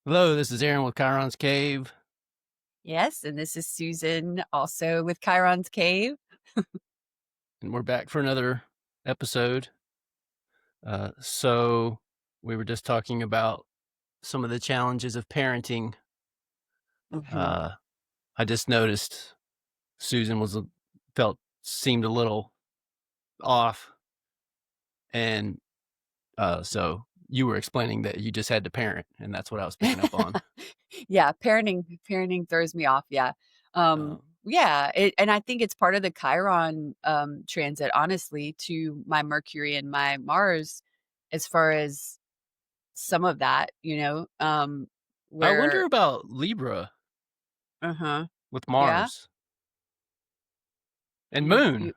Hello, this is Aaron with Chiron's Cave, Yes, and this is Susan, also with Chiron's Cave. and we're back for another episode. So we were just talking about some of the challenges of parenting. Mhm. Uh, I just noticed Susan seemed a little off, and so you were explaining that you just had to parent, and that's what I was picking up on. Yeah, parenting throws me off, yeah. Uh, Yeah, and I think it's part of the Chiron, transit, honestly, to my Mercury and my Mars as far as some of that, I wonder where about Libra Uh-huh. with Yeah? Mars and You Moon. you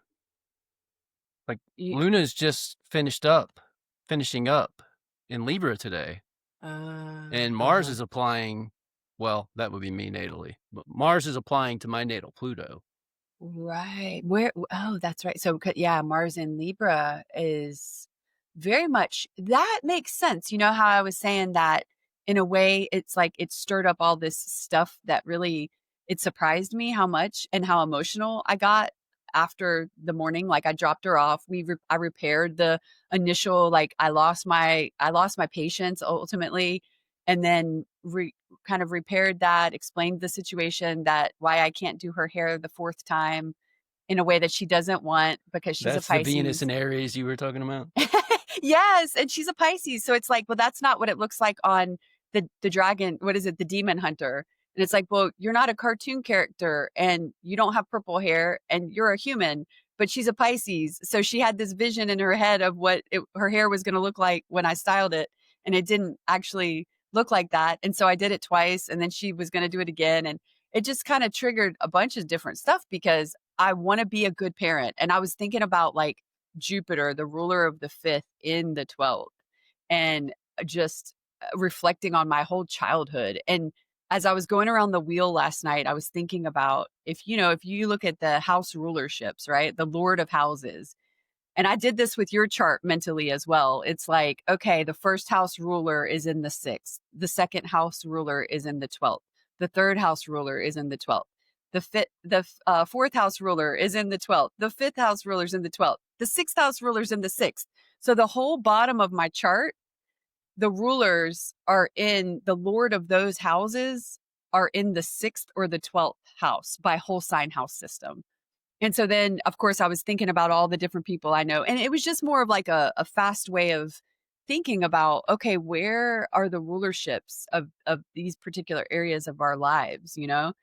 Like you Luna's just finishing up in Libra today. And Mars Uh-huh. is applying, well, that would be me natally, but Mars is applying to my natal Pluto. Right. Oh, that's right. So, yeah, Mars in Libra is very much that makes sense. You know how I was saying that in a way it's like it stirred up all this stuff that really it surprised me how much and how emotional I got after the morning. Like I dropped her off. I repaired the initial like I lost my patience ultimately, and then kind of repaired that, explained the situation that why I can't do her hair the fourth time in a way that she doesn't want because she's a That's the Venus Pisces. and Aries you were talking about? Yes, and she's a Pisces, so it's like, well, that's not what it looks like on the dragon. What is it? The demon hunter. And it's like, well, you're not a cartoon character and you don't have purple hair and you're a human, but she's a Pisces. So she had this vision in her head of her hair was going to look like when I styled it, and it didn't actually look like that. And so I did it twice, and then she was going to do it again, and it just kind of triggered a bunch of different stuff because I want to be a good parent. And I was thinking about like Jupiter, the ruler of the fifth in the 12th, and just reflecting on my whole childhood. And as I was going around the wheel last night, I was thinking about if you look at the house rulerships, right? The Lord of Houses. And I did this with your chart mentally as well. It's like, okay, the first house ruler is in the sixth, the second house ruler is in the 12th, the third house ruler is in the 12th. The fourth house ruler is in the 12th. The fifth house ruler is in the 12th. The sixth house ruler is in the sixth. So the whole bottom of my chart, the rulers are in the Lord of those houses are in the sixth or the 12th house by whole sign house system. And so then, of course, I was thinking about all the different people I know. And it was just more of like a fast way of thinking about, okay, where are the rulerships of these particular areas of our lives, you know?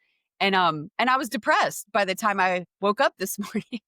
And I was depressed by the time I woke up this morning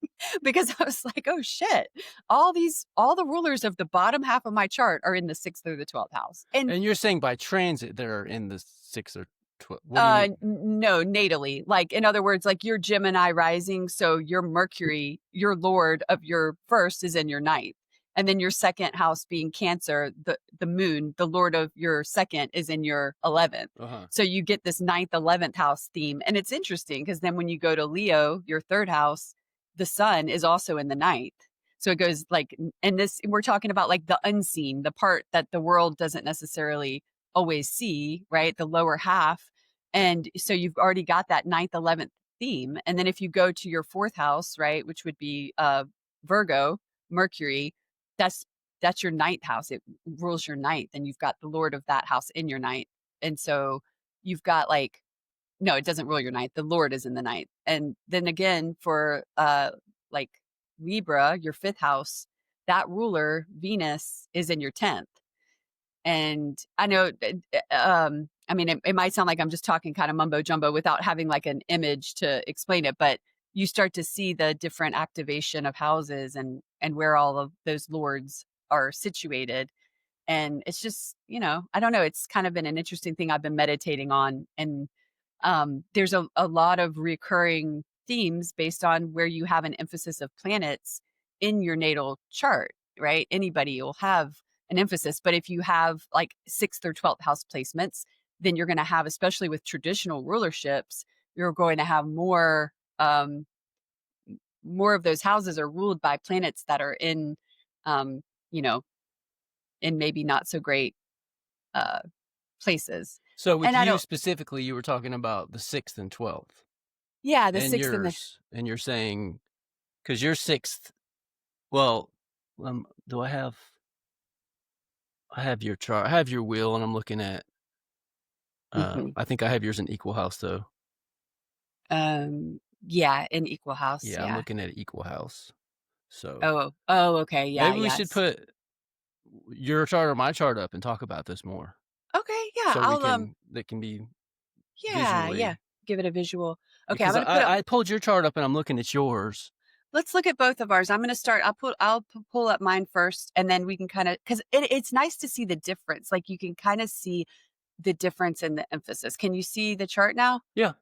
because I was like, oh shit, all the rulers of the bottom half of my chart are in the sixth or the 12th house. And And you're saying by transit they're in the 6 or 12. What do you mean? No, natally. Like, in other words, like your Gemini rising, so your Mercury, your lord of your first is in your ninth. And then your second house being Cancer, the moon, the lord of your second is in your 11th. Uh-huh. So you get this ninth, 11th house theme. And it's interesting because then when you go to Leo, your third house, the sun is also in the ninth. So it goes like, and this, we're talking about like the unseen, the part that the world doesn't necessarily always see, right? The lower half. And so you've already got that ninth, 11th theme. And then if you go to your fourth house, right, which would be Virgo, Mercury, that's that's your ninth house. It rules your ninth, and you've got the Lord of that house in your ninth. And so you've got like, no, it doesn't rule your ninth. The Lord is in the ninth. And then again for like Libra, your fifth house, that ruler, Venus, is in your 10th. And I know, I mean, it might sound like I'm just talking kind of mumbo jumbo without having like an image to explain it, but you start to see the different activation of houses and where all of those lords are situated. And it's just, I don't know. It's kind of been an interesting thing I've been meditating on. And there's a lot of recurring themes based on where you have an emphasis of planets in your natal chart, right? Anybody will have an emphasis. But if you have like sixth or 12th house placements, then you're going to have, especially with traditional rulerships, you're going to have more of those houses are ruled by planets that are um, you know, in maybe not so great places. So with And I you don't specifically, you were talking about the 6th and 12th, yeah, the and 6th and the yours, and you're saying because your 6th, well, do I have your chart, I have your wheel, and I'm looking at, mhm. I think I have yours in equal house, though. Yeah, in equal house, Yeah, I'm yeah. looking at equal house. So, Oh, okay, yeah, maybe we should yes. put your chart or my chart up and talk about this more, Okay, yeah, so we I'll, can that can be yeah, visually, give it a visual. Okay, I'm because gonna put up I pulled your chart up and I'm looking at yours. let's look at both of ours. I'm gonna start pull up mine first, and then we can kinda 'cause it's nice to see the difference, like, you can kinda see the difference in the emphasis. Can you see the chart now? Yeah.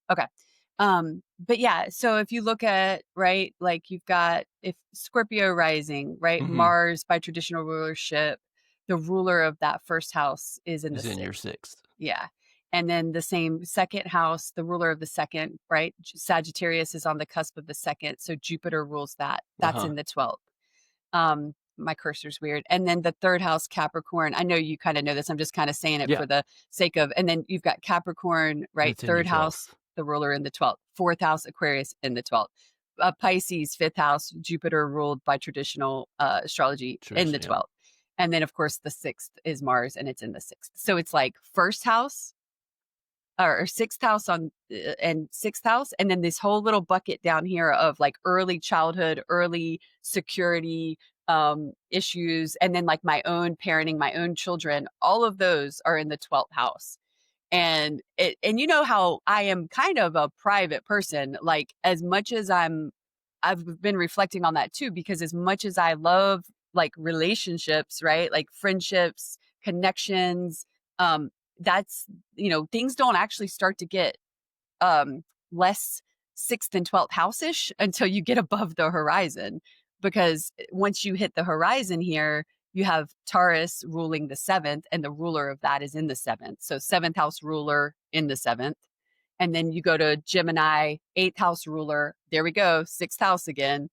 Okay. But yeah, so if you look at, right, like you've got if Scorpio rising, right, Mhm. Mars by traditional rulership, the ruler of that first house is in the Is in your 6th. 6th. Yeah. And then the same second house, the ruler of the second, right? Sagittarius is on the cusp of the second. So Jupiter rules that. That's Uh-huh. in the 12th. My cursor's weird. And then the third house, Capricorn. I know you kind of know this. I'm just kind of saying it Yeah, for the sake of, and then you've got Capricorn, right? that's in your Third house, 12th. the ruler in the 12th. Fourth house, Aquarius in the 12th. Pisces, fifth house, Jupiter ruled by traditional astrology in the Tradition, yeah. 12th. And then, of course, the sixth is Mars and it's in the 6th. So it's like first house, or sixth house on and sixth house, and then this whole little bucket down here of like early childhood, early security issues, and then like my own parenting, my own children, all of those are in the 12th house. And you know how I am kind of a private person, like as much as I've been reflecting on that too, because as much as I love like relationships, right? Like friendships, connections, um, that's, things don't actually start to get um less sixth and 12th house-ish until you get above the horizon. Because once you hit the horizon here, you have Taurus ruling the seventh, and the ruler of that is in the seventh. So seventh house ruler in the seventh. And then you go to Gemini, eighth house ruler. There we go, sixth house again.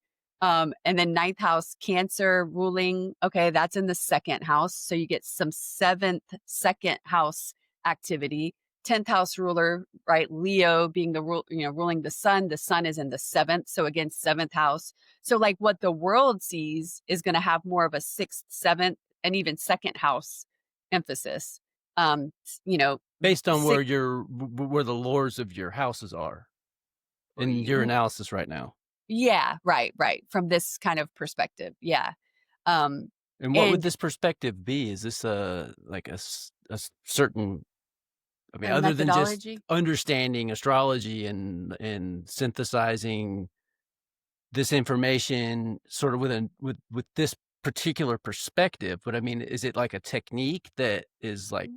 And then ninth house, Cancer ruling. Okay, that's in the second house. So you get some seventh, second house activity. 10th house ruler, right? Leo being the ruling the sun. The sun is in the seventh. So again, seventh house. So like what the world sees is going to have more of a sixth, seventh, and even second house emphasis. Um, you know, Based on where six, where the lords of your houses are in your analysis right now. yeah, right, right. From this kind of perspective. Yeah. Um, And what would and this perspective be? Is this like certain, I mean, a other than just methodology. understanding astrology and synthesizing this information sort of with this particular perspective, but I mean, is it like a technique that is like,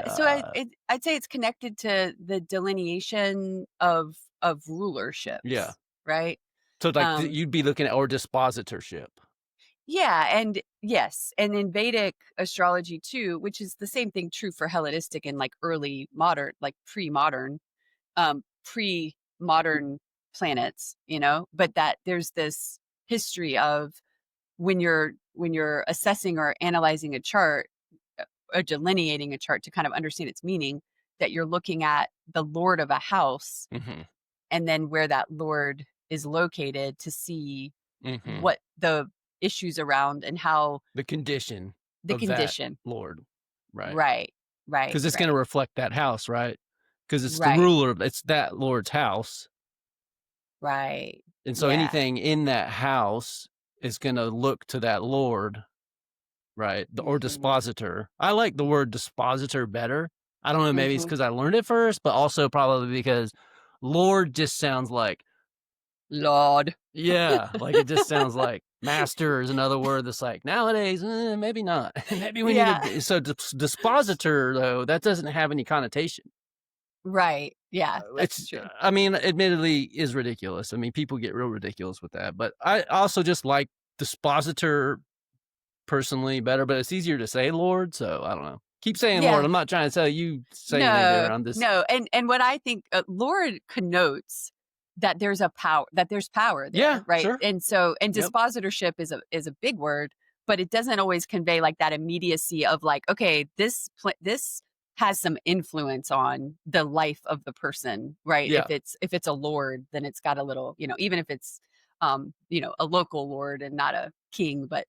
So uh I'd say it's connected to the delineation of yeah. rulerships, right? So, like, Um, you'd be looking at or dispositorship. yeah, and yes, and in Vedic astrology too, which is the same thing true for Hellenistic and like early modern, like pre-modern planets, but that there's this history of when you're assessing or analyzing a chart, or delineating a chart to kind of understand its meaning, that you're looking at the lord of a house Mhm, and then where that lord is located to see mhm. what the issues around and how The condition the of that condition. lord, right? Right, right, Because it's right, gonna reflect that house, right? Because it's the right, ruler, it's that lord's house, right. and so Yeah. anything in that house is gonna look to that lord, right? Or Hmm. dispositor. I like the word dispositor better. I don't know, maybe it's Hmm. because I learned it first, but also probably because lord just sounds like, Lord. yeah, like it just sounds like master is another word that's like nowadays, maybe not. Maybe we need Yeah. to. So dispositor though, that doesn't have any connotation. Right. Yeah, that's It's, true. I mean, admittedly, is ridiculous. I mean, people get real ridiculous with that. But I also just like dispositor personally better. But it's easier to say Lord, so I don't know. Keep saying Lord. Yeah. I'm not trying to tell you say anything No, different. I'm just, no, and what I think, Lord connotes that there's power yeah, there, right? sure, And yep, dispositorship is a big word, but it doesn't always convey like that immediacy of like, okay, this has some influence on the life of the person, right? Yeah. If it's a lord, then it's got a little, even if it's a local lord and not a king, but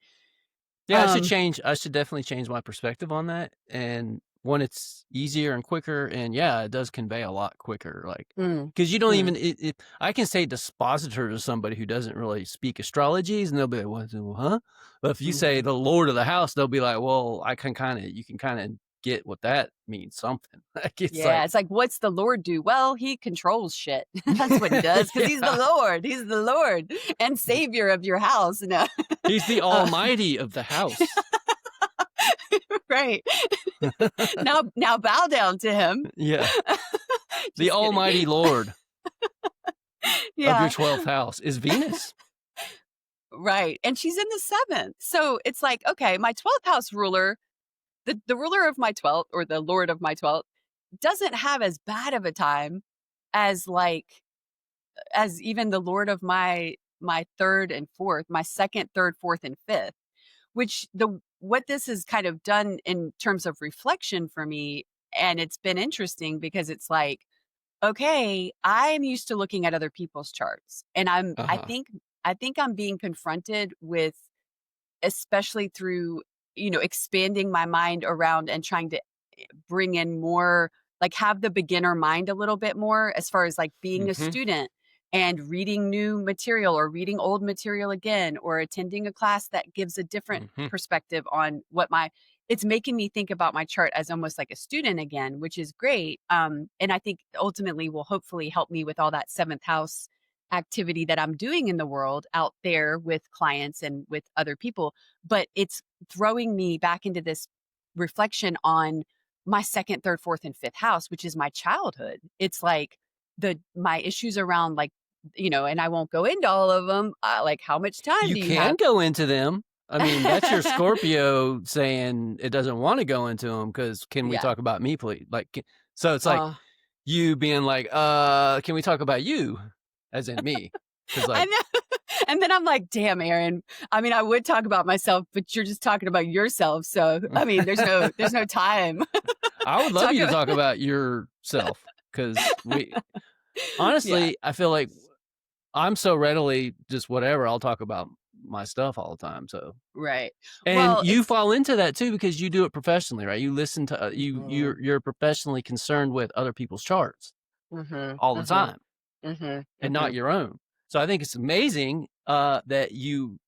Yeah, um I should definitely change my perspective on that, and one, it's easier and quicker, and yeah, it does convey a lot quicker, like, mm, because you don't mm, even I can say dispositor to somebody who doesn't really speak astrologies, and they'll be like, "What? Well, huh?" But if you say mhm. the lord of the house, they'll be like, "Well, you can kinda get what that means, something." Like, it's Yeah, like it's like, what's the Lord do? Well, he controls shit. That's what he does because he's the yeah, Lord. He's the Lord and Savior of your house. No, he's the uh, almighty of the house. right now, bow down to him. Yeah, the Just kidding. almighty lord of your Yeah, 12th house is Venus. right. And she's in the seventh, so it's like, okay, my 12th house ruler, the ruler of my 12th or the Lord of my 12th, doesn't have as bad of a time as as even the Lord of my third and fourth, my second, third, fourth, and fifth, which the what this has kind of done in terms of reflection for me, and it's been interesting because it's like, okay, I'm used to looking at other people's charts, and Uh-huh. I think I'm being confronted with, especially through, expanding my mind around and trying to bring in more, like have the beginner mind a little bit more as far as like being a Mhm, student and reading new material or reading old material again or attending a class that gives a different mhm, perspective on it's making me think about my chart as almost like a student again, which is great. And I think ultimately will hopefully help me with all that seventh house activity that I'm doing in the world out there with clients and with other people. But it's throwing me back into this reflection on my second, third, fourth, and fifth house, which is my childhood. It's like my issues around like, and I won't go into all of them. Like, how much time You do you can have? go into them. I mean, that's your Scorpio saying it doesn't wanna go into them because "Can we Yeah. talk about me, please?" Like, c so it's like Uh, you being like, can we talk about you?" As in me, because I like know. And then I'm like, damn, Aaron. I mean, I would talk about myself, but you're just talking about yourself. So, I mean, there's no time. I would love Talk you to about, talk about yourself because we yeah, honestly, I feel like I'm so readily just whatever, I'll talk about my stuff all the time, so right. and Well, you it's, fall into that too because you do it professionally, right? You listen to mhm, you're professionally concerned with other people's charts mhm, all the mhm, time mhm, and not mhm. your own. So I think it's amazing that you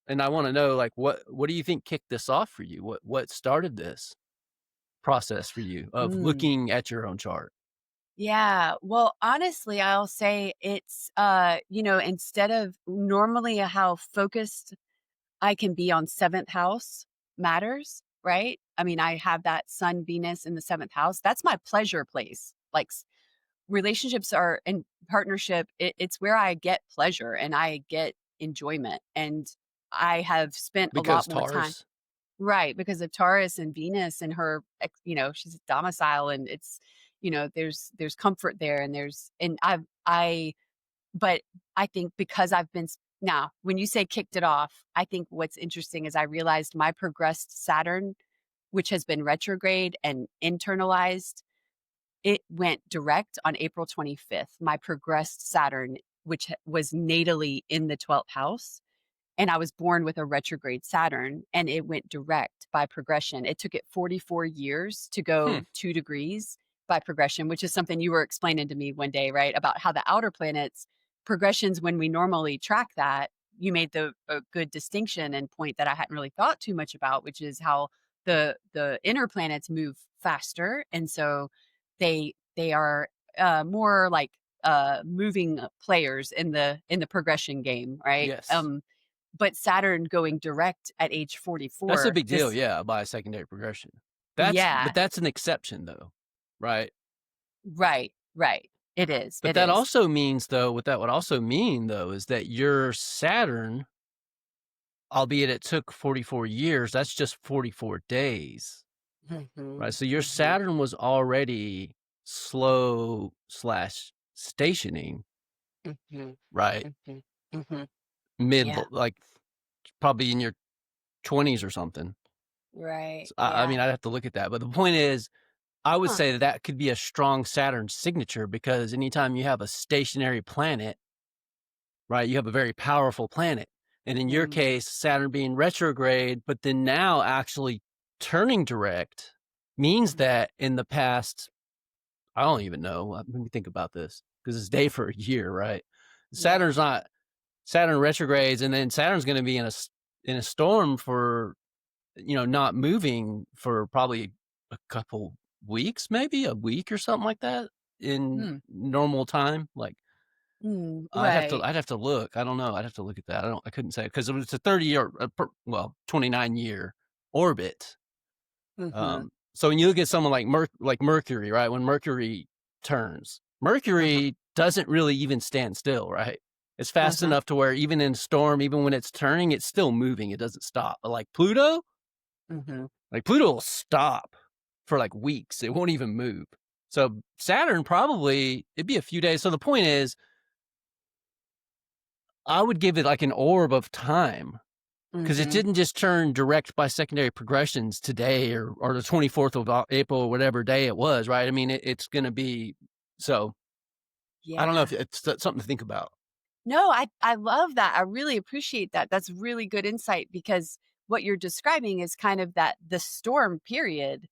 and I want to know like what do you think kicked this off for you? What started this process for you of Mm. looking at your own chart? Yeah. Well, honestly, I'll say it's instead of normally how focused I can be on seventh house matters, right? I mean, I have that sun Venus in the seventh house. That's my pleasure place. Like relationships are in partnership, it's where I get pleasure and I get enjoyment. And I have spent a Because lot more time. Taurus. Right, because of Taurus and Venus and her, she's a domicile and it's, there's comfort there and but I think because now, when you say kicked it off, I think what's interesting is I realized my progressed Saturn, which has been retrograde and internalized, it went direct on April 25th. My progressed Saturn, which was natally in the 12th house, and I was born with a retrograde Saturn and it went direct by progression. It took it 44 years to Hmm. go 2 degrees by progression, which is something you were explaining to me one day, right? About how the outer planets progressions, when we normally track that, you made the a good distinction and point that I hadn't really thought too much about, which is how the inner planets move faster. And so they are more like moving players in the progression game, right? Yes. But Saturn going direct at age That's a 44, big deal, this yeah, by a secondary progression. yeah, But that's an exception though, right? right, right. But It that is. also means though what that would also mean though is that your Saturn, albeit it took 44 years, that's just 44 days, right? Mhm, So your mhm, Saturn was already slow/stationing, mhm, right? mhm, mhm. Mid Yeah. like probably in your 20s or something. Right. So, I Yeah. mean, I'd have to look at that, but the point is, I would Huh. say that that could be a strong Saturn signature because anytime you have a stationary planet, right, you have a very powerful planet. And in your Mm, case, Saturn being retrograde, but then now actually turning direct means mhm. that in the past, I don't even know. Let me think about this because it's day for a year, right? Yep. Saturn's not Saturn retrogrades, and then Saturn's going to be in a storm for not moving for probably a couple weeks, maybe a week or something like that in Hmm. normal time. Like Right. I'd have to look. I don't know. I'd have to look at that. I couldn't say because it was a 30-year, 29-year orbit. Mhm. So when you look at someone like Mercury, right? When Mercury turns, Uh-huh. Mercury doesn't really even stand still, right? It's fast Uh-huh. enough to where even in storm, even when it's turning, it's still moving. It doesn't stop. But Mhm. like Pluto will stop for like weeks. It won't even move. So Saturn probably it'd be a few days. So the point is, I would give it like an orb of time because it Mhm. didn't just turn direct by secondary progressions today or the 24th of April or whatever day it was, right? I mean, it's going to be so. I don't know if Yeah. it's something to think about. No, I love that. I really appreciate that. That's really good insight because what you're describing is kind of that the storm period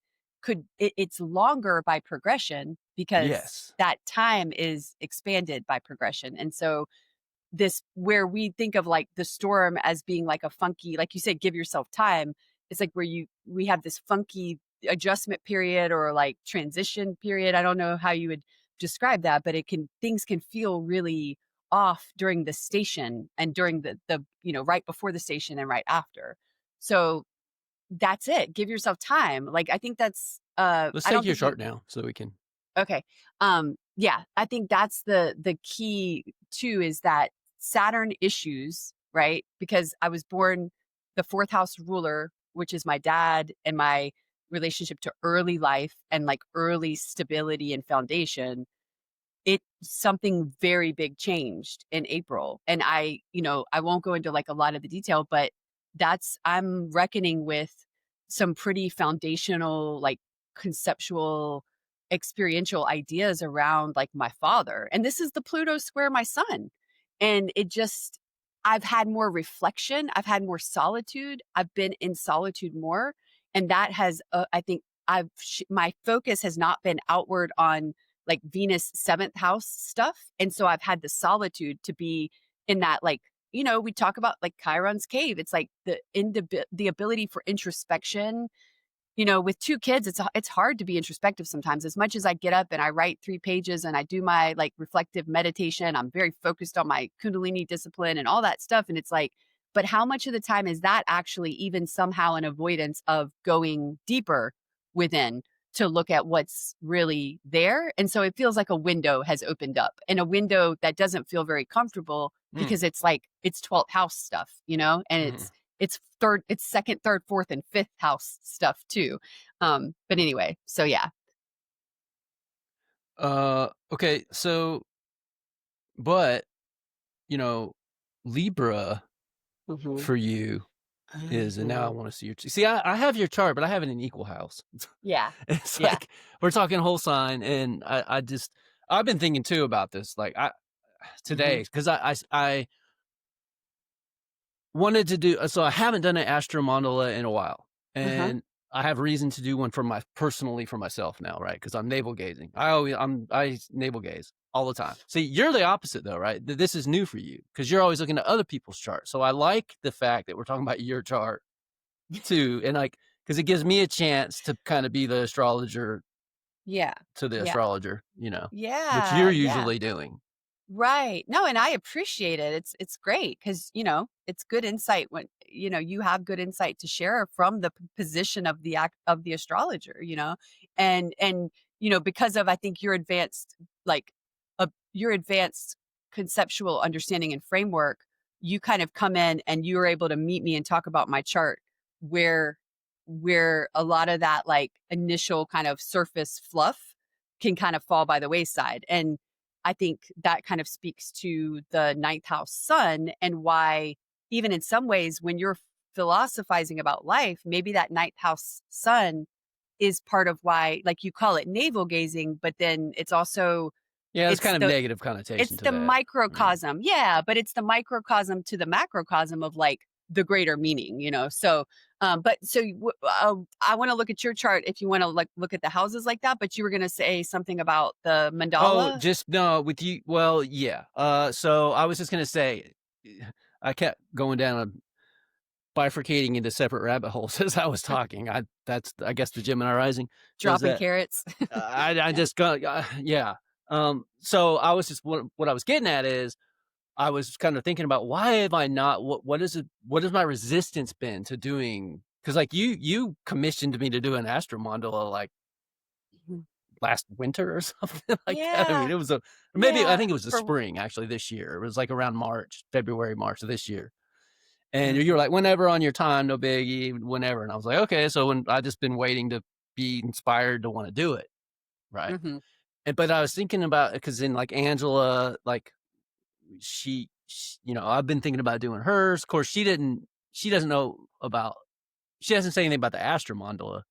it's longer by progression because Yes. that time is expanded by progression. And so this where we think of like the storm as being like a funky, like you said, give yourself time. It's like where we have this funky adjustment period or like transition period. I don't know how you would describe that, but things can feel really off during the station and during the right before the station and right after. So that's it. Give yourself time. Like I think that's Let's I take don't your think we chart now so we can. Okay. Yeah, I think that's the key too is that Saturn issues, right? Because I was born the fourth house ruler, which is my dad and my relationship to early life and like early stability and foundation. It something very big changed in April. And I won't go into like a lot of the detail, but that's I'm reckoning with some pretty foundational, like conceptual, experiential ideas around like my father. And this is the Pluto square my son. And it just I've had more reflection, I've had more solitude, I've been in solitude more. And that has I think my focus has not been outward on like Venus seventh house stuff. And so I've had the solitude to be in that, like, we talk about like Chiron's cave. It's like the ability for introspection. With two kids, it's hard to be introspective sometimes. As much as I get up and I write 3 pages and I do my like reflective meditation, I'm very focused on my Kundalini discipline and all that stuff. And it's like, but how much of the time is that actually even somehow an avoidance of going deeper within to look at what's really there? And so it feels like a window has opened up and a window that doesn't feel very comfortable Mm, because it's like it's 12th house stuff, and mhm. it's second, third, fourth, and fifth house stuff too. But anyway, so yeah. Okay. So, but you know, Libra Hmm. for you is, and now I Hmm. want to see your. See, I have your chart, but I have it in equal house. Yeah. It's Yeah. like we're talking whole sign, and I've been thinking too about this. Like Hmm. today because I wanted to do so I haven't done an astro mandala in a while, Uh-huh. and I have reason to do one personally for myself now, right? Because I'm navel gazing. I navel gaze all the time. See, you're the opposite though, right? This is new for you because you're always looking at other people's charts. So I like the fact that we're talking about your chart too, and like because it gives me a chance to kind of be the astrologer Yeah. to the Yeah. astrologer, which Yeah. you're Yeah. usually doing. Right. No, and I appreciate it. It's great because it's good insight when you have good insight to share from the position of the act of the astrologer, and because of I think like your advanced conceptual understanding and framework, you kind of come in and you are able to meet me and talk about my chart where a lot of that like initial kind of surface fluff can kind of fall by the wayside. And I think that kind of speaks to the ninth house sun and why, even in some ways, when you're philosophizing about life, maybe that ninth house sun is part of why, like you call it navel gazing, but then it's also Yeah, there's it's kind of the negative connotation it's to the that. Yeah. microcosm. Yeah, but it's the microcosm to the macrocosm of like the greater meaning, you know? So, but so I want to look at your chart if you want to like look at the houses like that, but you were going to say something about the Oh, mandala. just no with you. Well, yeah. So I was just gonna say, I kept going down bifurcating into separate rabbit holes as I was talking. I guess the Gemini rising does Dropping that. carrots. I just got yeah. So I was just what I was getting at is I was kind of thinking about why have I not what is it what has my resistance been to doing because like you commissioned me to do an astromondala like Mhm. last winter or something like that. I mean Yeah. it was a maybe I Yeah. think it was the For spring actually this year. It was like around March, February, March of this year. And you were Mhm, like, whenever on your time, no biggie, whenever. And I was like, okay. So when I just been waiting to be inspired to want to do it. Right. mhm, And but I was thinking about because in like Angela, like you know, I've been thinking about doing hers. Of course, she doesn't know about she doesn't say anything about the astromondala,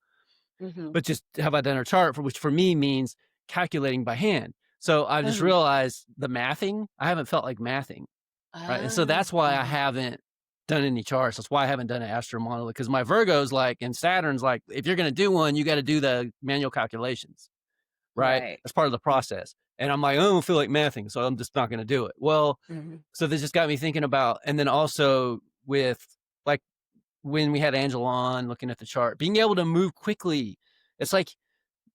mhm, but just have I done her chart for which for me means calculating by hand. So I just mhm. realized the mathing, I haven't felt like mathing. Right. And so Oh, that's why I mhm, haven't done any charts. That's why I haven't done an astromodel because my Virgo's like, and Saturn's like, if you're going to do one, you got to do the manual calculations. Right. right. That's part of the process. And I'm like, I don't feel like mathing. So I'm just not going to do it. Well, Mhm, so this just got me thinking about, and then also with like when we had Angela on looking at the chart, being able to move quickly. It's like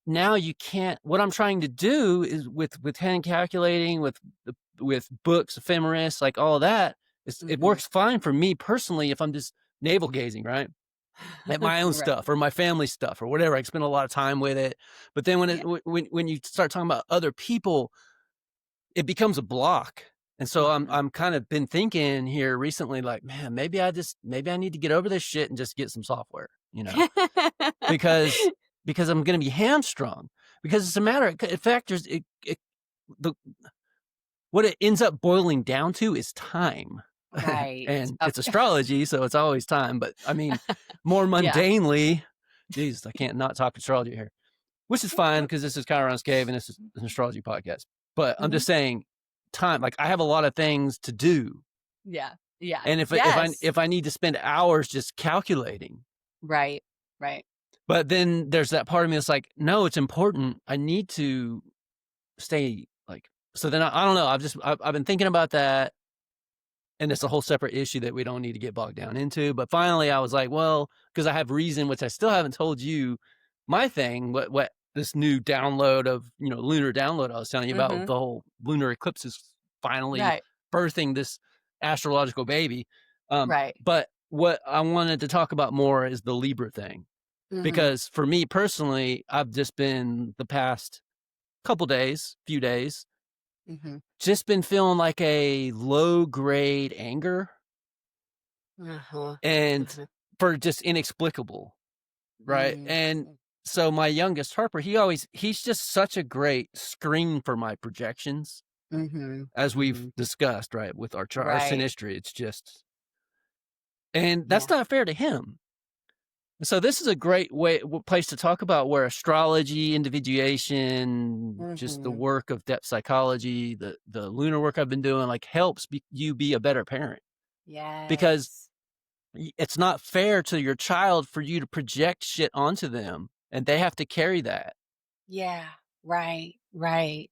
now you can't what I'm trying to do is with hand calculating with books ephemeris like all of that it mhm. works fine for me personally if I'm just navel gazing right at my own Right. stuff or my family stuff or whatever I spend a lot of time with it but then Yeah. when you start talking about other people it becomes a block and so Mhm. I'm kind of been thinking here recently like man maybe I need to get over this shit and just get some software you know because I'm gonna be hamstrung, because it's a matter it factors the what it ends up boiling down to is time. Right. And it's astrology, so it's always time, but, I mean, more Yeah. mundanely Jesus, I can't not talk astrology here, which is fine because this is Chiron's Cave and this is an astrology podcast, but I'm Mhm. just saying time, like, I have a lot of things to do, Yeah. Yeah. and Yes. if I need to spend hours just calculating. Right. Right. But then there's that part of me that's like, "No, it's important. I need to stay, like" so then I don't know, I've been thinking about that, and it's a whole separate issue that we don't need to get bogged down into, but finally I was like, "Well," because I have reason, which I still haven't told you my thing, what this new download of, you know, lunar download I was telling you about, Mhm. the whole lunar eclipse is finally Right. birthing this astrological baby, Right. but what I wanted to talk about more is the Libra thing. Mhm. Because for me personally, I've just been the past couple days, few days, Mhm. just been feeling like a low grade anger Uh-huh. and Uh-huh. for just inexplicable, right? Mm. And so my youngest Harper, he's just such a great screen for my projections, Mhm. as we've Mhm. discussed, right? With our Right. synastry, it's just, and that's Yeah. not fair to him. So this is a great place to talk about where astrology, individuation, just the Mhm. work of depth psychology, the lunar work I've been doing, like helps you be a better parent because Yes. it's not fair to your child for you to project shit onto them and they have to carry that. Yeah. Right. Right.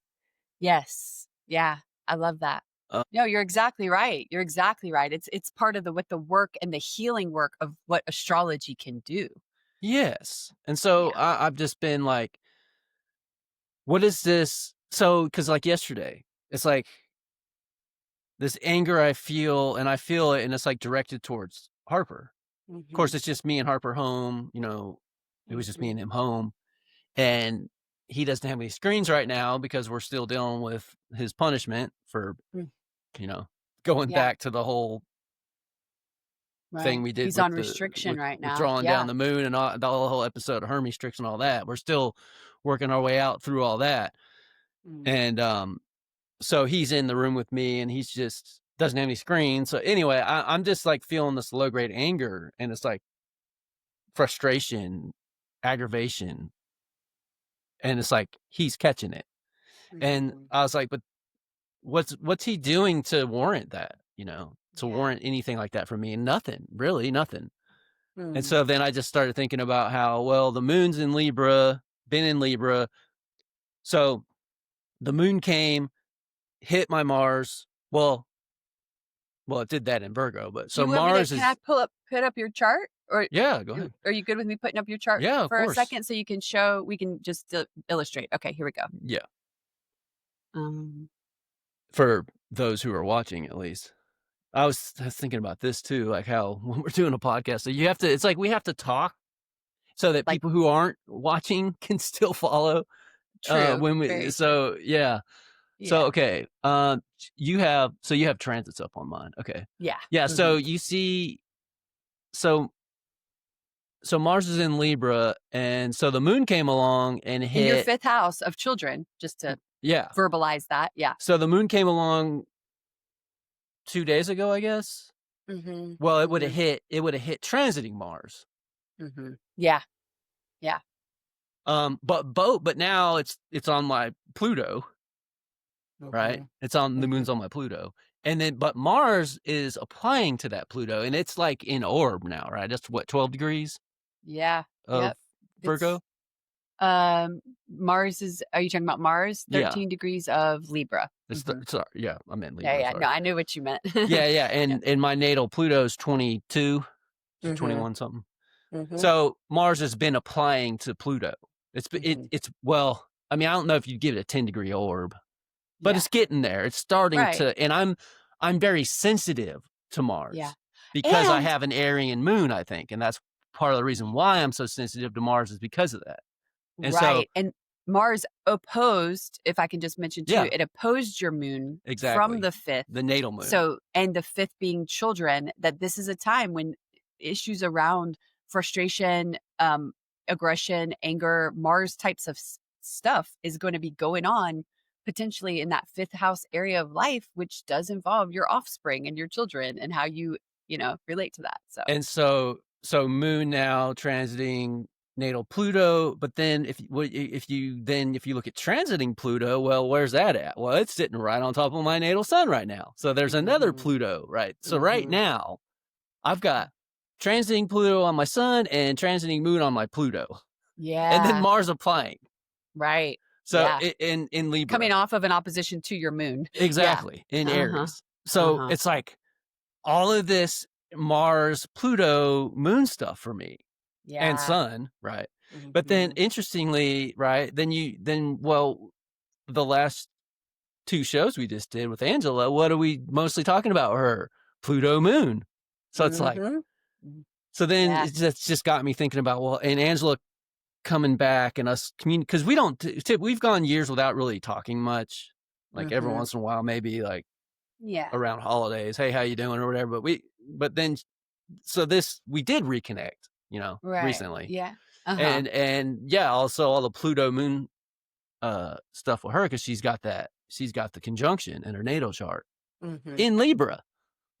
Yes. Yeah. I love that. Uh, No, you're exactly right. You're exactly right. It's part of the with the work and the healing work of what astrology can do. yes, and so Yeah. I've just been like, what is this? So because like yesterday, it's like this anger I feel, and I feel it, and it's like directed towards Harper. Of course, Mhm. it's just me and Harper home, you know, it was just me Mhm. and him home, and he doesn't have any screens right now because we're still dealing with his punishment for, Mm. you know, going Yeah. back to the whole thing Right. we did He's with on restriction right with now. drawing down Yeah. the moon and all the whole episode of Hermes tricks and all that. We're still working our way out through all that. Mm. And so he's in the room with me and he's just doesn't have any screen. So anyway, I'm just like feeling this low grade anger, and it's like frustration, aggravation, and it's like he's catching it. And Mhm. I was like, but what's he doing to warrant that? To Yeah. warrant anything like that from me? And nothing, really, nothing. And Mm. so then I just started thinking about how, well, the moon's in Libra, been in Libra. So the moon came, hit my Mars. Well, it did that in Virgo, but Do so you want me to Mars can I is, put up your chart? Or yeah, go you ahead. are you good with me putting up your chart Yeah, of for a course. second so you can show we can just, illustrate. Okay, here we go. Yeah. Um, For those who are watching, at least. I was thinking about this too, like how when we're doing a podcast, so it's like we have to talk so that like people who aren't watching can still follow. true, When we very true. so yeah. So Yeah. okay, you have transits up on mine. Okay. Yeah. Yeah, so Mhm. you see, so Mars is in Libra, and so the moon came along and In your hit. 5th house of children, just to Yeah. verbalize that. Yeah. So the moon came along 2 days ago, I guess. Mhm. Well, Mhm. it would have hit transiting Mars. Mhm. Yeah. Yeah. But now it's on my Pluto, right? Mhm. It's on the Mhm. moon's on my Pluto. And then but Mars is applying to that Pluto, and it's like in orb now, right? That's what, 12 degrees Yeah. of Yep. Virgo? It's, Mars is are you talking about Mars? Yeah. 13 degrees of Libra. Mhm. Sorry, yeah, I meant Yeah, Libra, yeah. No, sorry. I knew what you meant. Yeah, yeah, Yeah. and my natal Pluto is 22 to Mhm. 21 something. Mhm. So Mars has been applying to Pluto. Mhm. It's well, I mean, I don't know if you'd give it a 10-degree orb, but Yeah. it's getting there. It's starting Right. to, and I'm very sensitive to Yeah. Mars because I And have an Aryan moon, I think, and that's part of the reason why I'm so sensitive to Mars is because of that. And so, right, and Mars opposed, if I can just mention too, yeah, it opposed your moon from exactly. the 5th. The natal moon. So and the 5th being children, that this is a time when issues around frustration, aggression, anger, Mars types of stuff is going to be going on potentially in that 5th house area of life, which does involve your offspring and your children and how you relate to that. So, And so moon now transiting natal Pluto, but then if you look at transiting Pluto, well, where's that at? Well, it's sitting right on top of my natal sun right now. So there's another mhm, Pluto, right? So right mhm. now, I've got transiting Pluto on my sun and transiting moon on my Pluto, and then Yeah, Mars applying. right. So Yeah. in Libra, Coming off of an opposition to your moon. Yeah. exactly, in Uh-huh. Aries. So Uh-huh. it's like all of this Mars, Pluto, moon stuff for me and Yeah. sun, right? But then Mhm. interestingly, right, well, the last 2 shows we just did with Angela, what are we mostly talking about? Her Pluto moon. So it's like, Mhm. Mhm. so then Yeah. it's just got me thinking about, well, and Angela coming back and us because we don't we've gone years without really talking much. Like every Mhm. once in a while, maybe like Yeah. around holidays, hey, how you doing or whatever. But then so this we did reconnect, Right. recently. Yeah. Uh-huh. And yeah, also all the Pluto moon stuff with her because she's got the conjunction in her natal chart Mhm. in Libra,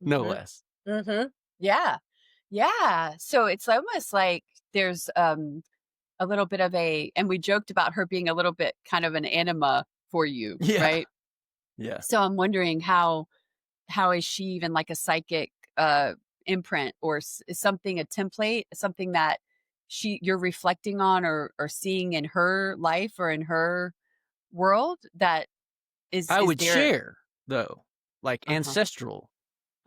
no Mhm. less. Mhm. Yeah. Yeah. So it's almost like there's a little bit of a and we joked about her being a little bit kind of an anima for you, Yeah. right? Yeah. So I'm wondering how is she even like a psychic imprint or is something a template, something that you're reflecting on or seeing in her life or in her world that I is would there. share though, like Uh-huh. ancestral,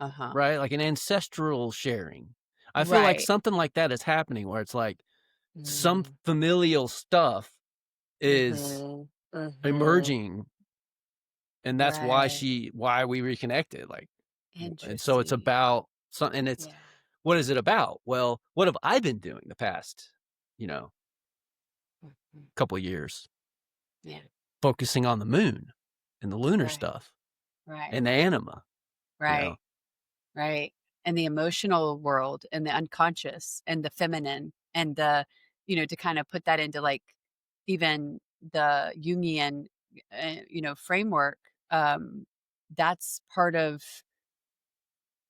Uh-huh. right? Like an ancestral sharing. I feel like Right. something like that is happening where it's like some Mm. familial stuff is Mhm. Mhm. emerging, and that's Right. why we reconnected, like, and so it's Interesting. about something, and it's Yeah. what is it about? Well, what have I been doing the past, you know, Mhm. couple of years? Yeah. Focusing on the moon and the lunar Right. stuff Right. and the anima, you know? Right. Right. And the emotional world and the unconscious and the feminine and to kind of put that into like even the Jungian, framework. That's part of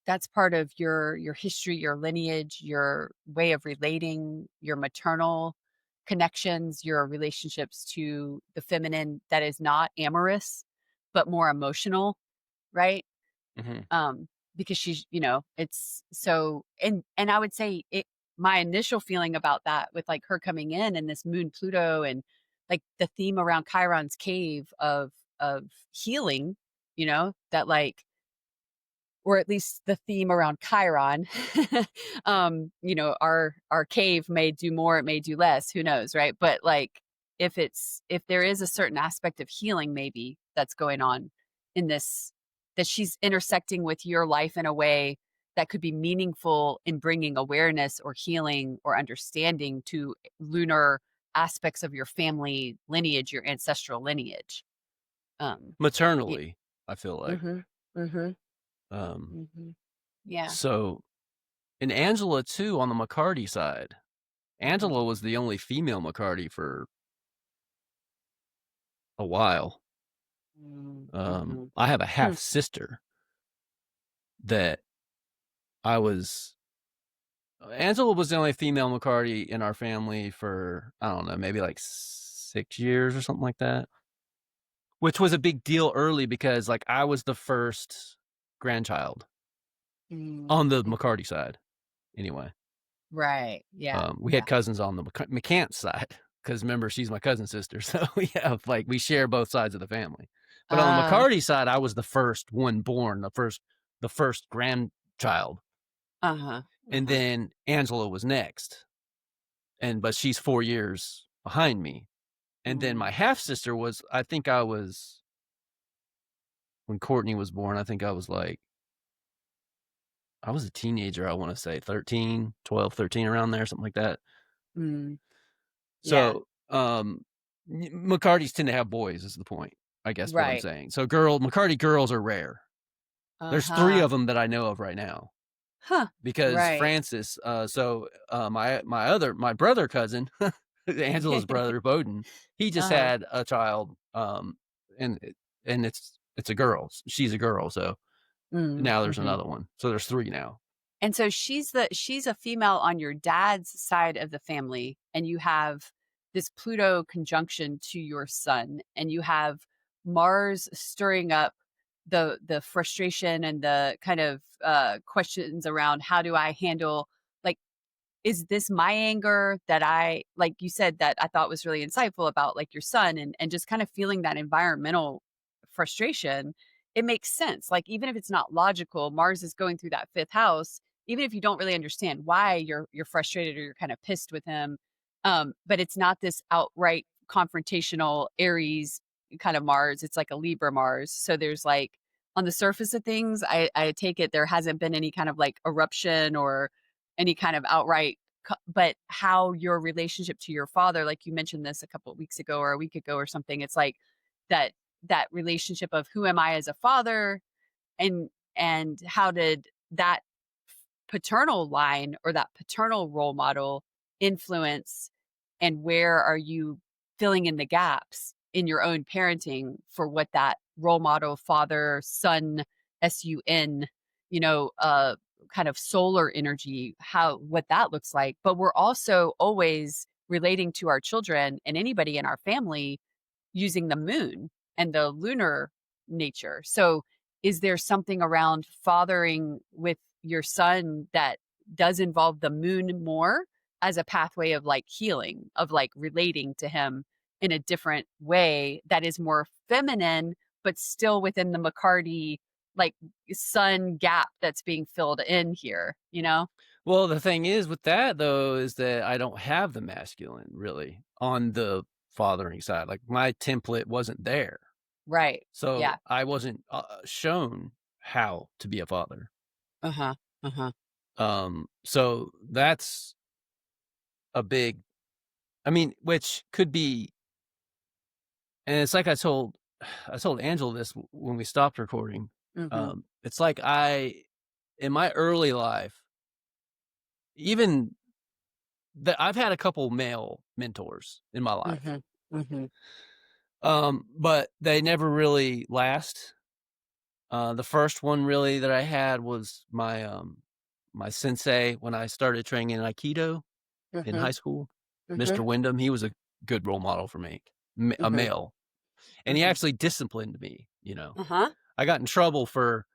That's part of your history, your lineage, your way of relating, your maternal connections, your relationships to the feminine that is not amorous, but more emotional, right? Mhm. Um, because she's, it's so, and I would say my initial feeling about that with like her coming in and this moon Pluto and like the theme around Chiron's cave of healing, that like, or at least the theme around Chiron. Our cave may do more, it may do less, who knows, right? But like if there is a certain aspect of healing maybe that's going on in this, that she's intersecting with your life in a way that could be meaningful in bringing awareness or healing or understanding to lunar aspects of your family lineage, your ancestral lineage. Um, y- Maternally, I feel like. mhm, mhm, Um, mhm. Yeah. so and Angela too on the McCarty side. Mhm. Angela was the only female McCarty for a while. Mm, mhm. I have a Hmm, half sister that I was Angela was the only female McCarty in our family for, I don't know, maybe like 6 years or something like that, which was a big deal early because, like, I was the first grandchild mm, on the mhm. McCarty side anyway. Right. Yeah. We had Yeah. cousins on the McCants side because remember, she's my cousin sister, so we share both sides of the family. But on the Uh, McCarty side, I was the first one born, the first grandchild, uh-huh. and Uh-huh. then Angela was next, but she's 4 years behind me. And then my Mm, half sister was I think I was when Courtney was born, I was a teenager, I wanna say 13, 12, 13, around there, something like that. mm. Yeah. So, McCartys tend to have boys is the point, I guess what I'm Right. saying. So McCarty girls are rare. There's 3 Uh-huh. of them that I know of right now Huh. because Right. Francis, my brother cousin, Angela's brother, Bowden, he just Uh-huh. had a child, and it's a girl. She's a girl, so Mm, now there's mhm. another one. So there's 3 now. And so she's a female on your dad's side of the family, and you have this Pluto conjunction to your sun, and you have Mars stirring up the frustration and the kind of questions around how do I handle, like, is this my anger that I, like you said, that I thought was really insightful about like your son and just kind of feeling that environmental frustration. It makes sense. Like even if it's not logical, Mars is going through that fifth house, even if you don't really understand why you're frustrated or you're kind of pissed with him. But it's not this outright confrontational Aries kind of Mars. It's like a Libra Mars. So there's like on the surface of things, I take it there hasn't been any kind of like eruption or any kind of outright but how your relationship to your father, like you mentioned this a couple of weeks ago or a week ago or something, it's like that that relationship of who am I as a father, and how did that paternal line or that paternal role model influence, and where are you filling in the gaps in your own parenting for what that role model father son sun, you know uh kind of solar energy, how what that looks like. But we're also always relating to our children and anybody in our family using the moon and the lunar nature. So, is there something around fathering with your son that does involve the moon more as a pathway of like healing, of like relating to him in a different way that is more feminine, but still within the McCarty like sun gap that's being filled in here, you know? Well, the thing is with that though is that I don't have the masculine really on the fathering side. Like my template wasn't there. Right. So Yeah. I wasn't shown how to be a father. Uh huh. Uh huh. So that's a big, I mean, which could be, and it's like I told Angela this when we stopped recording. Mm It's like in my early life, even that I've had a couple male mentors in my hmm. life. Mm hmm. Mm hmm. But they never really last. The first one really that I had was my sensei when I started training in Aikido in high Mhm, school, Mr. mhm, Wyndham. He was a good role model for me, a mhm, male, and he mhm. actually disciplined me. You know, Uh-huh. I got in trouble for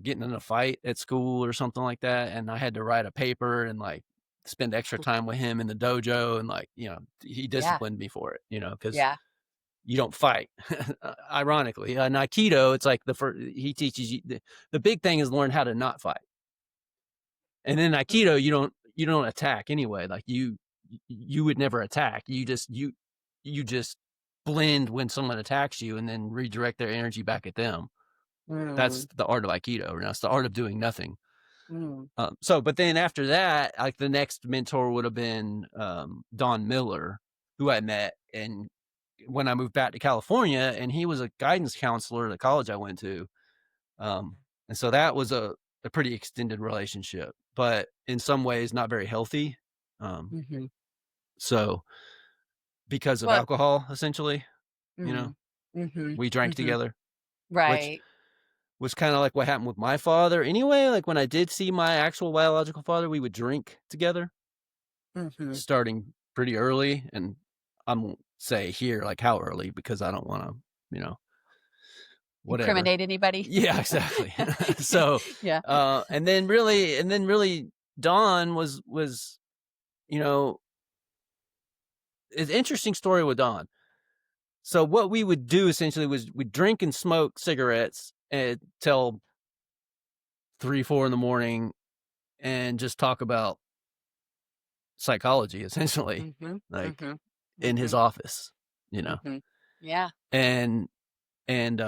getting in a fight at school or something like that, and I had to write a paper and like spend extra time with him in the dojo, and like he Yeah, disciplined me for it. Because yeah. you don't fight. Ironically, in Aikido, it's like he teaches you the big thing is learn how to not fight. And in Aikido, you don't attack anyway. Like you would never attack. You just blend when someone attacks you and then redirect their energy back at them. That's Mm, the art of Aikido. And that's the art of doing nothing. mm, But then after that, like the next mentor would have been Don Miller, who I met, and when I moved back to California, and he was a guidance counselor at the college I went to. And so that was a pretty extended relationship, but in some ways not very healthy. Um, mhm. so because of Well, alcohol, essentially, you know, mm, mhm, we drank mhm. together, which Right. was kind of like what happened with my father. Anyway, like when I did see my actual biological father, we would drink together Mhm. starting pretty early. And I won't say here like how early because I don't want to, you know, whatever. Incriminate anybody? Yeah, exactly. So, Yeah. and then really Don was, you know, it's an interesting story with Don. So what we would do essentially was we'd drink and smoke cigarettes until 3, 4 in the morning and just talk about psychology essentially, Mhm, like mhm, in his mhm, office, you know. mhm. Yeah. And and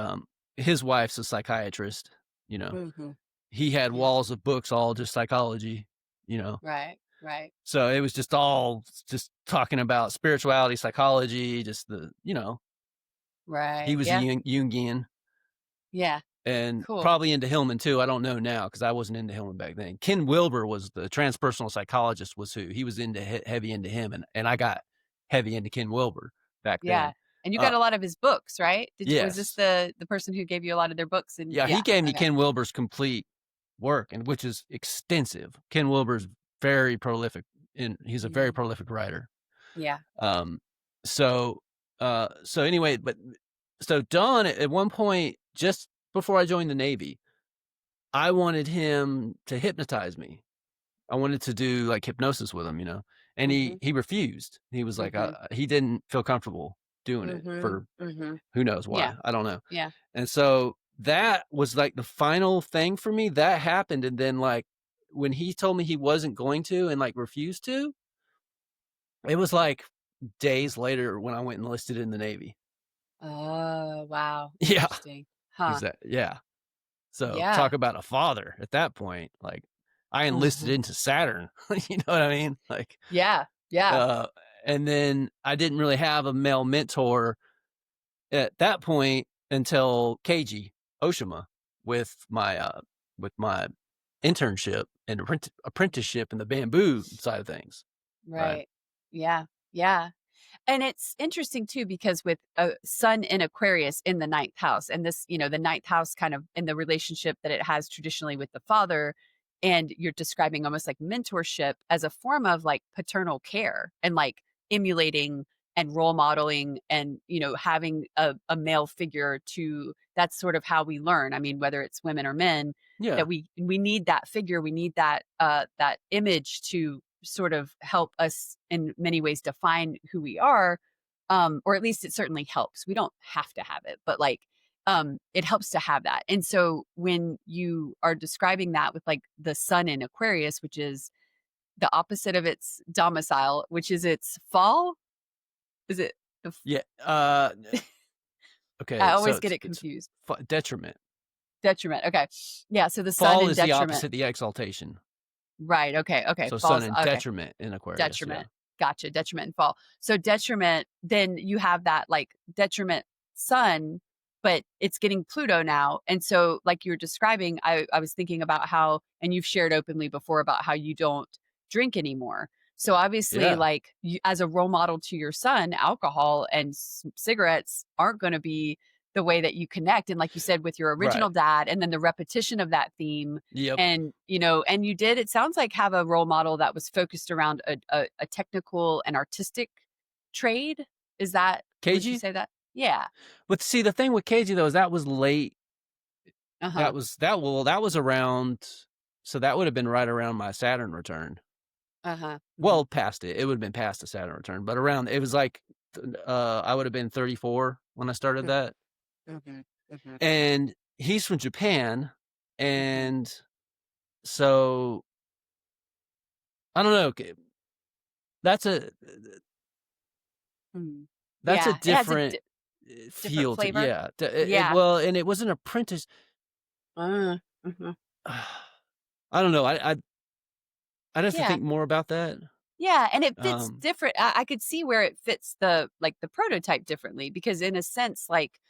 his wife's a psychiatrist, you know. Mhm. He had Yeah. walls of books all just psychology, you know. Right, right, So it was just all just talking about spirituality, psychology, just he right. was a Yeah, Jungian yeah. and Cool. probably into Hillman too. I don't know now because I wasn't into Hillman back then. Ken Wilber was the transpersonal psychologist was who he was into heavy into him. And I got heavy into Ken Wilber back Yeah. then. And you Uh, got a lot of his books, right? Was this yes. the person who gave you a lot of their books? And Yeah. He yeah, gave me okay. Ken Wilber's complete work and which is extensive. Ken Wilber's very prolific and he's a very Mhm. prolific writer. Yeah. Um, so, so anyway, but so Don at one point, just before I joined the Navy, I wanted him to hypnotize me. I wanted to do like hypnosis with him, and he Mhm, he refused. He was like, mhm, he didn't feel comfortable doing it mhm, for mhm. who knows Yeah, why. I don't know. yeah. And so that was like the final thing for me. That happened, and then like when he told me he wasn't going to and like refused to, it was like days later when I went and enlisted in the Navy. Oh, wow. Yeah. Interesting. Huh. Exactly. Yeah. So Yeah. talk about a father at that point. Like I enlisted Mhm. into Saturn. You know what I mean? Like, Yeah, yeah. uh, and then I didn't really have a male mentor at that point until Keiji Oshima with my internship and apprenticeship in the bamboo side of things. Right. Right. Yeah, yeah. And it's interesting too because with a sun in Aquarius in the ninth house, and this, the ninth house kind of in the relationship that it has traditionally with the father, and you're describing almost like mentorship as a form of like paternal care and like emulating and role modeling and having a male figure to that's sort of how we learn. I mean, whether it's women or men, Yeah. that we need that figure, we need that image to sort of help us in many ways define who we are, or at least it certainly helps. We don't have to have it, but like it helps to have that. And so when you are describing that with like the sun in Aquarius, which is the opposite of its domicile, which is its fall, is it the Yeah. I Okay. So always get it's it it's confused. detriment. Detriment. Okay. Yeah, so the sun Fall in is the detriment. opposite, the exaltation. Right. Okay. Okay. So sun Falls. and Okay. detriment in Aquarius. Yeah. Detriment. Gotcha, detriment and fall. So detriment, then you have that like detriment sun, but it's getting Pluto now. And so like you were describing, I was thinking about how, and you've shared openly before about how you don't drink anymore. So obviously Yeah. like you, as a role model to your son, alcohol and cigarettes aren't going to be the way that you connect. And like you said, with your Right. original dad, and then the repetition of that theme. Yep. And, and you did, it sounds like, have a role model that was focused around a technical and artistic trade. Is that, would you KG. say that? Yeah. But see, the thing with KG though is that was late. Uh-huh. That was around. So that would have been right around my Saturn return. Uh-huh. Well, past it. It would have been past the Saturn return, but around it was like I would have been 34 when I started that. Mm-hmm. Mm-hmm. And he's from Japan, Mm-hmm. and so I don't know. That's a Mm. that's a Yeah. It has a different different feel to flavor. yeah. Yeah. Well, and it was an apprentice. Mhm. I don't know. I'd have to Yeah. think more about that. Yeah, and it fits Um, different. I could see where it fits the prototype differently, because in a sense, like,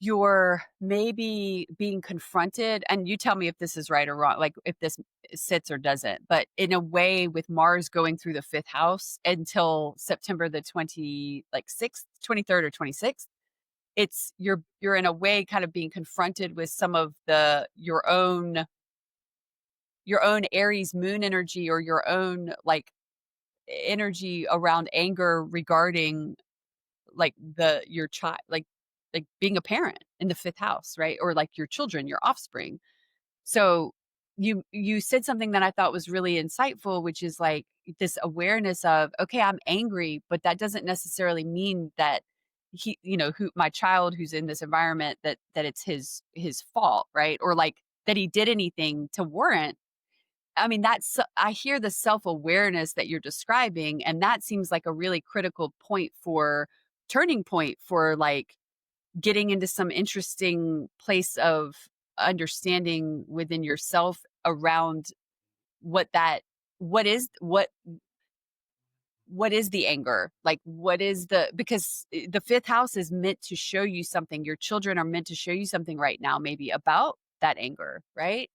you're maybe being confronted, and you tell me if this is right or wrong, like if this sits or doesn't, but in a way, with Mars going through the fifth house until September the 6th, 23rd or 26th, it's you're in a way kind of being confronted with some of your own Aries moon energy, or your own, like, energy around anger regarding, like, your child, like being a parent in the fifth house, right? Or like your children, your offspring. So you said something that I thought was really insightful, which is like this awareness of, okay, I'm angry, but that doesn't necessarily mean that who my child who's in this environment, that it's his fault, right? Or like that he did anything to warrant. I mean, I hear the self-awareness that you're describing, and that seems like a really critical turning point for, like, getting into some interesting place of understanding within yourself around what that what is what is the anger? Like, what is because the fifth house is meant to show you something. Your children are meant to show you something right now, maybe about that anger, right?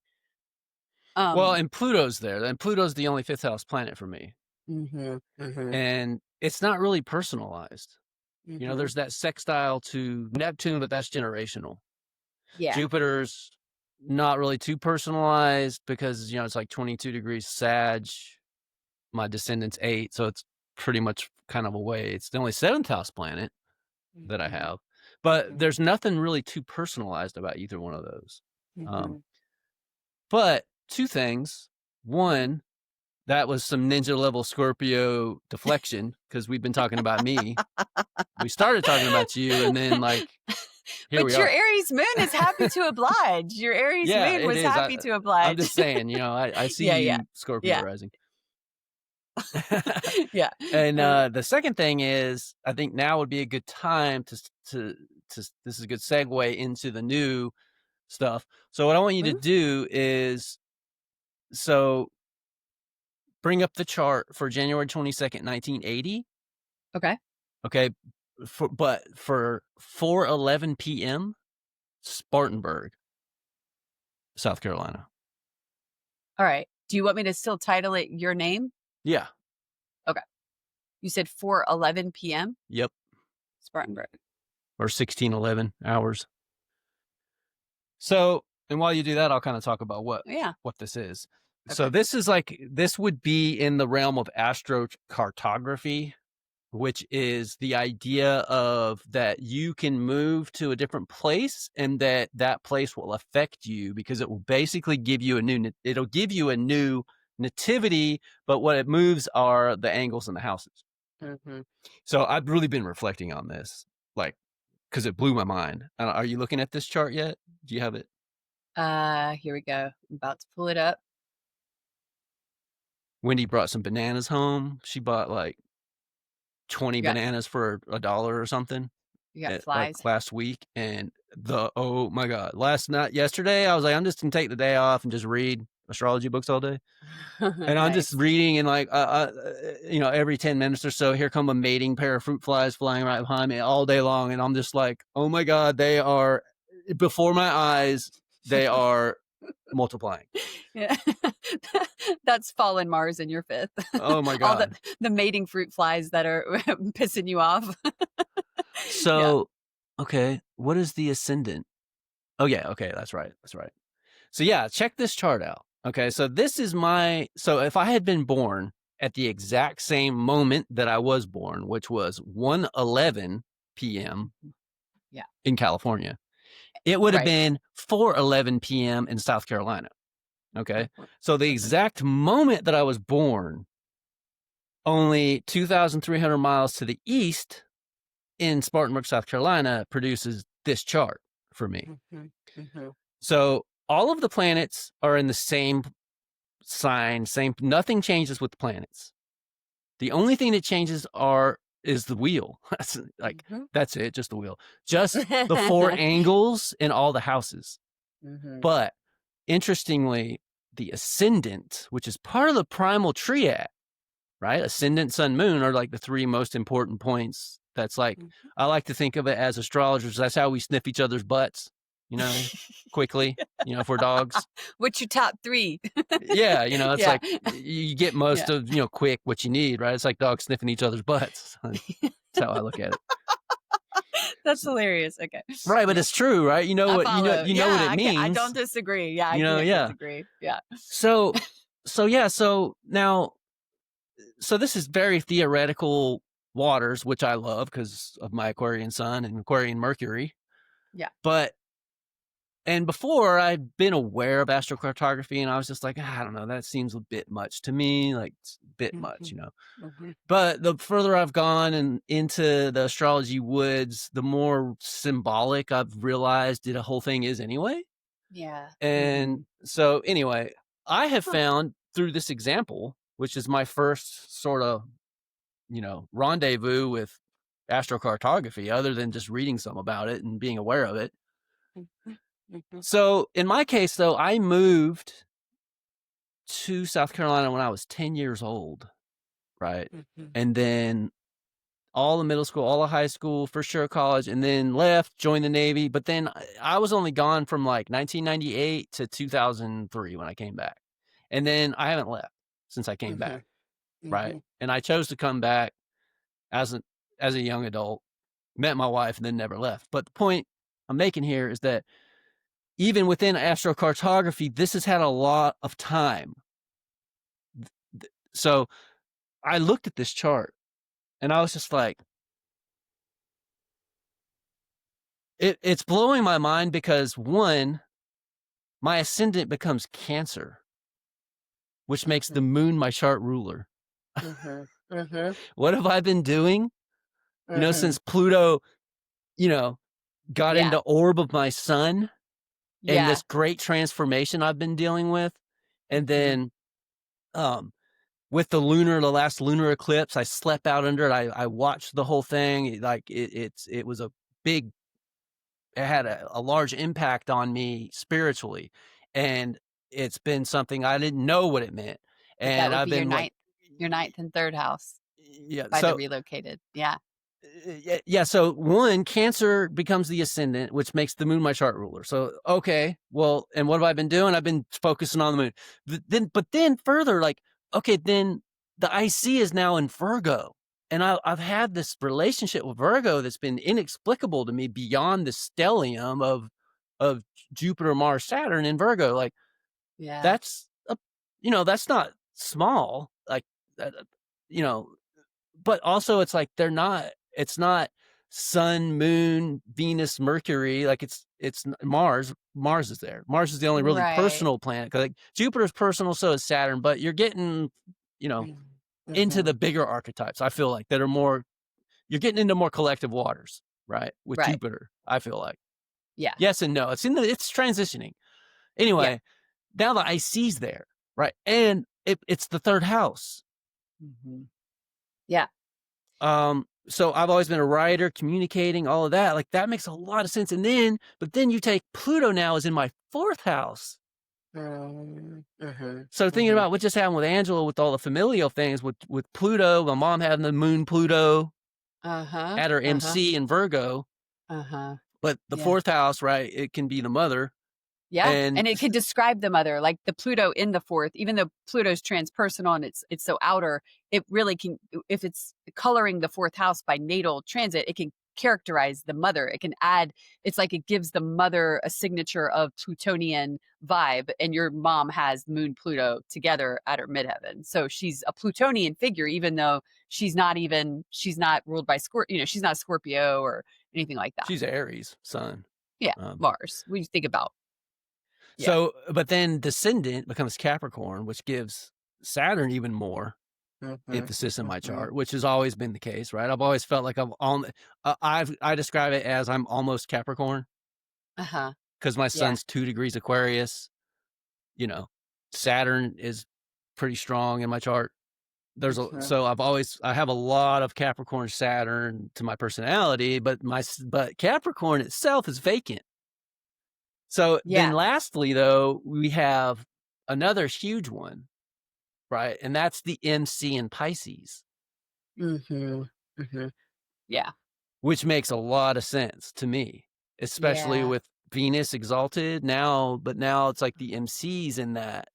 well, Um, and Pluto's there, and Pluto's the only fifth house planet for me, mhm, mhm, and it's not really personalized. mhm. There's that sextile to Neptune, but that's generational. Yeah. Jupiter's not really too personalized because, it's like 22 degrees Sag. My descendant's 8, so it's pretty much kind of a way. It's the only seventh house planet that I Mhm, have, but mhm, there's nothing really too personalized about either one of those. Um, mhm. but two things. One, that was some ninja level Scorpio deflection because we've been talking about me. We started talking about you, and then like here we But your are. Aries moon is happy to oblige. Your Aries Yeah, moon it was is. happy to I'm oblige. just saying, I see Yeah, yeah, you Scorpio yeah, rising. yeah. And Uh, the second thing is, I think now would be a good time to this is a good segue into the new stuff. So what I want you to mhm, do is so bring up the chart for January 22nd, 1980. okay. Okay, for 4:11 p.m. Spartanburg, South Carolina. All right. Do you want me to still title it your name? Yeah. Okay. You said 4:11 p.m. Yep. Spartanburg. Or 1611 hours. So, and while you do that, I'll kind of talk about Yeah. what this is. So Okay. this would be in the realm of astrocartography, which is the idea of that you can move to a different place and that place will affect you because it will basically give you it'll give you a new nativity, but what it moves are the angles and the houses. Hmm. So I've really been reflecting on this, like, because it blew my mind. Are you looking at this chart yet? Do you have it? Here we go. I'm about to pull it up. Wendy brought some bananas home. She bought like 20 You got bananas for $1 or something you got like flies. last week. And oh my God, yesterday, I was like, I'm just gonna take the day off and just read astrology books all day. And I'm just Nice. reading and like, every 10 minutes or so, here come a mating pair of fruit flies flying right behind me all day long. And I'm just like, oh my God, they are before my eyes, they are multiplying. Yeah. That's fallen Mars in your fifth. Oh my All the God. the mating fruit flies that are pissing you off. Yeah. So Okay, what is the ascendant? Oh yeah, okay, that's right. That's right. So yeah, check this chart out. Okay, so this is so if I had been born at the exact same moment that I was born, which was 1:11 p.m. Mhm. Yeah. in California, it would have Right. been 4:11 p.m. in South Carolina. Okay, Mhm. so the Mhm. exact moment that I was born, only 2,300 miles to the east in Spartanburg, South Carolina, produces this chart for me. Mhm. Mhm. So all of the planets are in the same sign, nothing changes with the planets. The only thing that changes is the wheel. That's like Mhm. that's it, just the wheel. Just the four angles in all the houses. Mhm. But interestingly, the ascendant, which is part of the primal triad, right? Ascendant, sun, moon are like the three most important points. That's like, Mhm. I like to think of it as astrologers. That's how we sniff each other's butts, you know, quickly, if we're dogs. What's your top 3? Yeah, it's Yeah. like you get most Yeah. of, quick what you need, right? It's like dogs sniffing each other's butts. That's how I look at it. That's S- hilarious. Okay. Right, but Yeah. it's true, right? You know I what follow. you Yeah, know what it I don't means. disagree. Yeah, I can't Yeah. disagree. Yeah. So so now this is very theoretical waters, which I love because of my Aquarian sun and Aquarian Mercury. Yeah. But and before I'd been aware of astrocartography, and I was just like, I don't know, that seems a bit much to me, like it's a bit much. Mhm. Mhm. But the further I've gone and into the astrology woods, the more symbolic I've realized the whole thing is anyway. Yeah. And Mhm. so anyway, I have Huh. found through this example, which is my first sort of, rendezvous with astrocartography, other than just reading some about it and being aware of it. Mhm. Mhm. So in my case, though, I moved to South Carolina when I was 10 years old, right? Mhm. And then all the middle school, all the high school, for sure college, and then left, joined the Navy. But then I was only gone from like 1998 to 2003 when I came back. And then I haven't left since I came back, Mhm. right? Mhm. And I chose to come back as a young adult, met my wife, and then never left. But the point I'm making here is that even within astrocartography, this has had a lot of time. So I looked at this chart and I was just like, it's blowing my mind because one, my ascendant becomes Cancer, which makes the Mhm. moon my chart ruler. Mhm. Mhm. What have I been doing? Mhm. Since Pluto, you know, got Yeah. into orb of my sun and Yeah. this great transformation I've been dealing with. And Mhm. then um with the last lunar eclipse, I slept out under it. I watched the whole thing. Like it was a big, it had a large impact on me spiritually. And it's been something I didn't know what it meant. That And would I've be been like, your ninth and third house yeah. by the relocated. Yeah. Yeah. So one, Cancer becomes the ascendant, which makes the moon my chart ruler. So okay, well, and what have I been doing? I've been focusing on the moon. But then further, like, okay, then the IC is now in Virgo, and I've had this relationship with Virgo that's been inexplicable to me beyond the stellium of Jupiter, Mars, Saturn in Virgo. Like Yeah. that's that's not small. Like that, you know but also it's like it's not sun, moon, Venus, Mercury. Like it's Mars is there. Mars is the only really Right. personal planet, because like Jupiter's personal, so is Saturn, but you're getting you know Mhm. into Mhm. the bigger archetypes, I feel like, that are more, you're getting into more collective waters, right, with Right. Jupiter, I feel like. Yeah. Yes and no, it's transitioning. Yeah. Anyway, now the IC's there, right, and it's the third house. Mhm. Yeah. So I've always been a writer, communicating, all of that. Like that makes a lot of sense. But then you take Pluto now is in my fourth house. Mhm. So thinking Mhm. about what just happened with Angela with all the familial things with Pluto, my mom having the moon Pluto Uh-huh. at her Uh-huh. MC in Virgo, Uh-huh. but the Yeah. fourth house, right? It can be the mother. Yeah, And and it could describe the mother, like the Pluto in the 4th, even though Pluto's transpersonal and it's so outer, it really can, if it's coloring the 4th house by natal transit, it can characterize the mother. It can add, it's like it gives the mother a signature of Plutonian vibe, and your mom has Moon Pluto together at her midheaven. So she's a Plutonian figure, even though she's not ruled by Scorpio, she's not a Scorpio or anything like that. She's Aries sun. Yeah, Um, Mars. We think about, yeah. so, but then descendant becomes Capricorn, which gives Saturn even more Mm-hmm, emphasis in my mm-hmm. chart, which has always been the case, right? I've always felt like I'm on. I describe it as I'm almost Capricorn Uh-huh. because my Yeah. son's 2 degrees Aquarius. You know, Saturn is pretty strong in my chart. Mm-hmm. So I have a lot of Capricorn Saturn to my personality, but Capricorn itself is vacant. So then Yeah. lastly, though, we have another huge one, right? And that's the MC in Pisces, Mm-hmm. Mm-hmm. Yeah. which makes a lot of sense to me, especially Yeah. with Venus exalted now, but now it's like the MCs in that.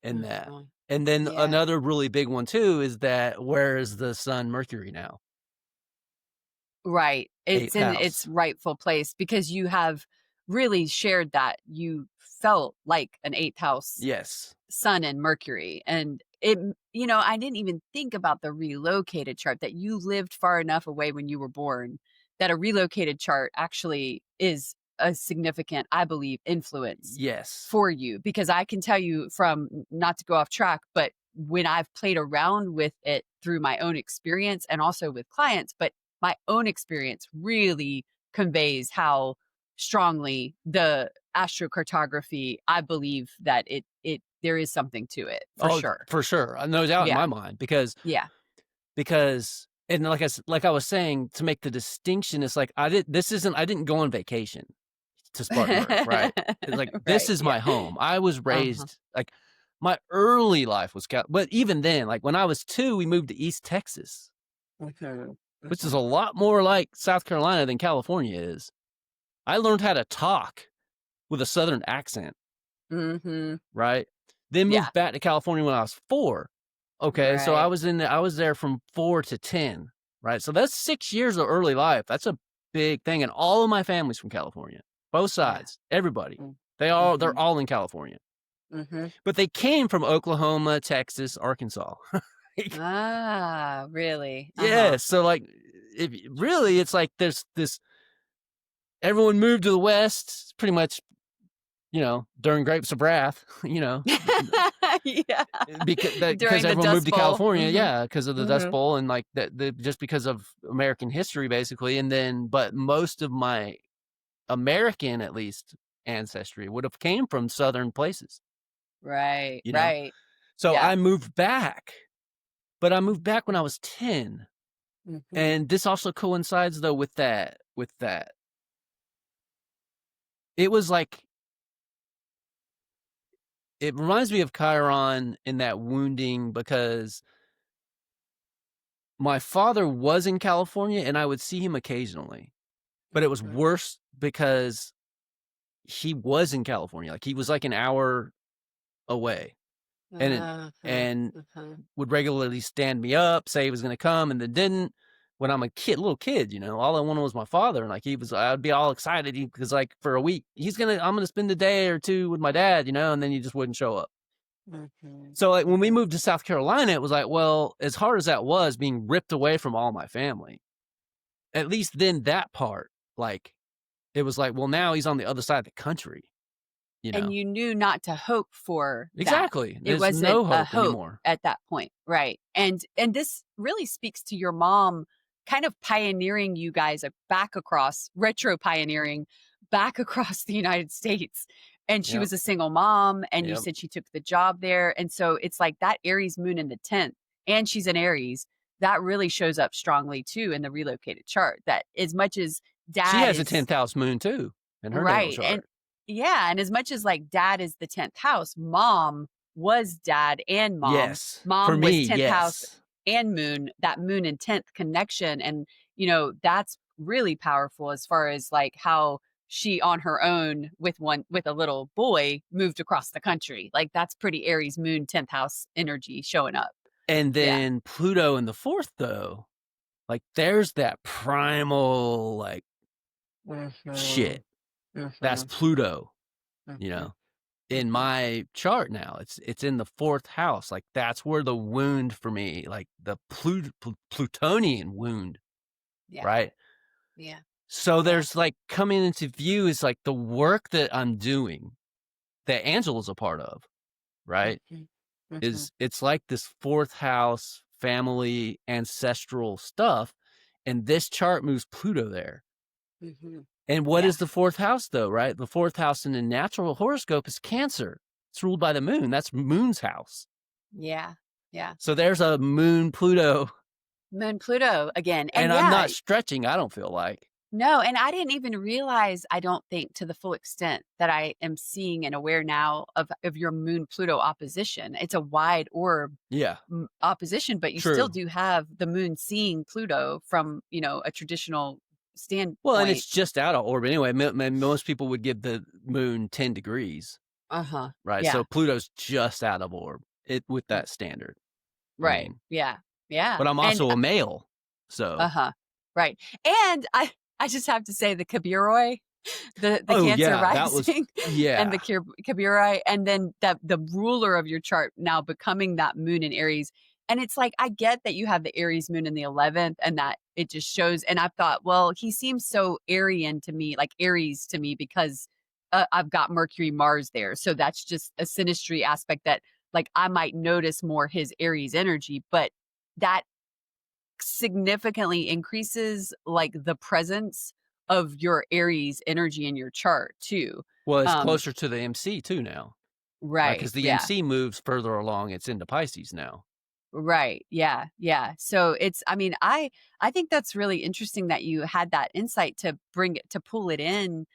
Mm-hmm. And then Yeah. another really big one too is that where is the Sun Mercury now? Right. It's Eighth in its house. rightful place because you have really shared that you felt like an eighth house Yes. Sun and Mercury. And I didn't even think about the relocated chart, that you lived far enough away when you were born that a relocated chart actually is a significant, I believe, influence Yes. for you. Because I can tell you, from, not to go off track, but when I've played around with it through my own experience and also with clients, but my own experience really conveys how strongly the astrocartography, I believe that it there is something to it for Oh, sure. for sure. No doubt in Yeah. my mind Yeah. and like I was saying, to make the distinction, it's like I didn't go on vacation to Spartanburg, right? It's like this Right. is Yeah. my home. I was Uh-huh. raised like my early life was but even then, like when I was 2, we moved to East Texas, Mhm. which is a Mhm. lot more like South Carolina than California is. I learned how to talk with a Southern accent, Mhm. right? Then Yeah. moved back to California when I was 4. Okay, so Right. I was there from 4 to 10, right? So that's 6 years of early life. That's a big thing, and all of my family's from California, both Yeah. sides, everybody. Mm. They're Mhm. all in California, Mhm. but they came from Oklahoma, Texas, Arkansas. Ah, really? Yeah, Uh-huh. so, like, if really, it's like there's this everyone moved to the West pretty much, during Grapes of Wrath, Yeah. because During the everyone moved Dust to Bowl. California, Mhm. yeah, because of the Dust Mhm. Bowl and like just because of American history, basically. And then, but most of my American, at least, ancestry would have came from Southern places, Right. you know. Right. So Yeah. I moved back, but I moved back when I was 10, Mhm. and this also coincides though with that. It was like it reminds me of Chiron in that wounding because my father was in California and I would see him occasionally, but it was Mhm. worse because he was in California. Like he was like an hour away Uh-huh. and Uh-huh. would regularly stand me up, say he was going to come and then didn't. When I'm a little kid, all I wanted was my father. And like I'd be all excited because like for a week, I'm going to spend a day or two with my dad, and then he just wouldn't show up. Mhm. So like when we Mhm. moved to South Carolina, it was like, well, as hard as that was being ripped away from all my family, at least then that part, like it was like, well, now he's on the other side of the country, you And know? you knew not to hope for that. Exactly. It There's wasn't no a hope hope anymore. at that point, right? And this really speaks to your mom kind of pioneering you guys back across, retro pioneering back across the United States. And she Yep. was a single mom, and you Yep. said she took the job there. And so it's like that Aries moon in the 10th, and she's an Aries. That really shows up strongly too in the relocated chart. That as much as She dad has a is 10th house moon too in her natal right, and chart. yeah, and as much as, like, dad is the 10th house, mom was dad and mom. Yes. For Mom was me, 10th house yes. and moon, that moon and 10th connection, and, that's really powerful as far as, like, how she on her own with a little boy moved across the country. Like, that's pretty Aries moon 10th house energy showing up. And Yeah. then Pluto in the 4th though. Like there's that primal like Mhm. shit. That's Mhm. Pluto, you Mhm. know. In Mhm. my chart now, it's in the 4th house. Like that's where the wound for me, like the Plutonian wound, Yeah. right? Yeah. So Yeah. there's like coming into view is like the work that I'm doing that Angela's a part of, right? Mhm. Mhm. Is it's like this 4th house family ancestral stuff. And this chart moves Pluto there. Mhm. And what Yeah. is the 4th house though, right? The 4th house in the natural horoscope is Cancer. It's ruled by the moon. That's Moon's house. Yeah. Yeah. So there's a moon Pluto, Moon Pluto again. And and I'm yeah, not stretching, I don't feel like. no, and I didn't even realize, I don't think to the full extent that I am seeing and aware now of your Moon Pluto opposition. It's a wide orb Yeah, opposition, but you still true. do have the moon seeing Pluto from, a traditional Well, and standpoint. it's just out of orbit anyway. Most people would give the moon 10 degrees, Uh-huh. right? So Yeah. Pluto's just out of orb it with Mm. that standard. I Right. mean, Yeah. Yeah. but I'm And also a male. So, uh-huh. Right. And I just have to say the Kabiroi, the oh Cancer yeah, that was rising and the yeah. Kabiroi, and then that the ruler of your chart now becoming that moon in Aries. And it's like, I get that you have the Aries moon in the 11th and that it just shows. And I thought, well, he seems so Aryan to me, like Aries to me, because I've got Mercury, Mars there. So that's just a synastry aspect that, like, I might notice more his Aries energy, but that significantly increases like the presence of your Aries energy in your chart too. Well, it's Um, closer to the MC too now, right? right. Because the Yeah. MC moves further along. It's into Pisces now. Right. Yeah. Yeah. So it's, I mean, I think that's really interesting that you had that insight to bring it, to pull it in.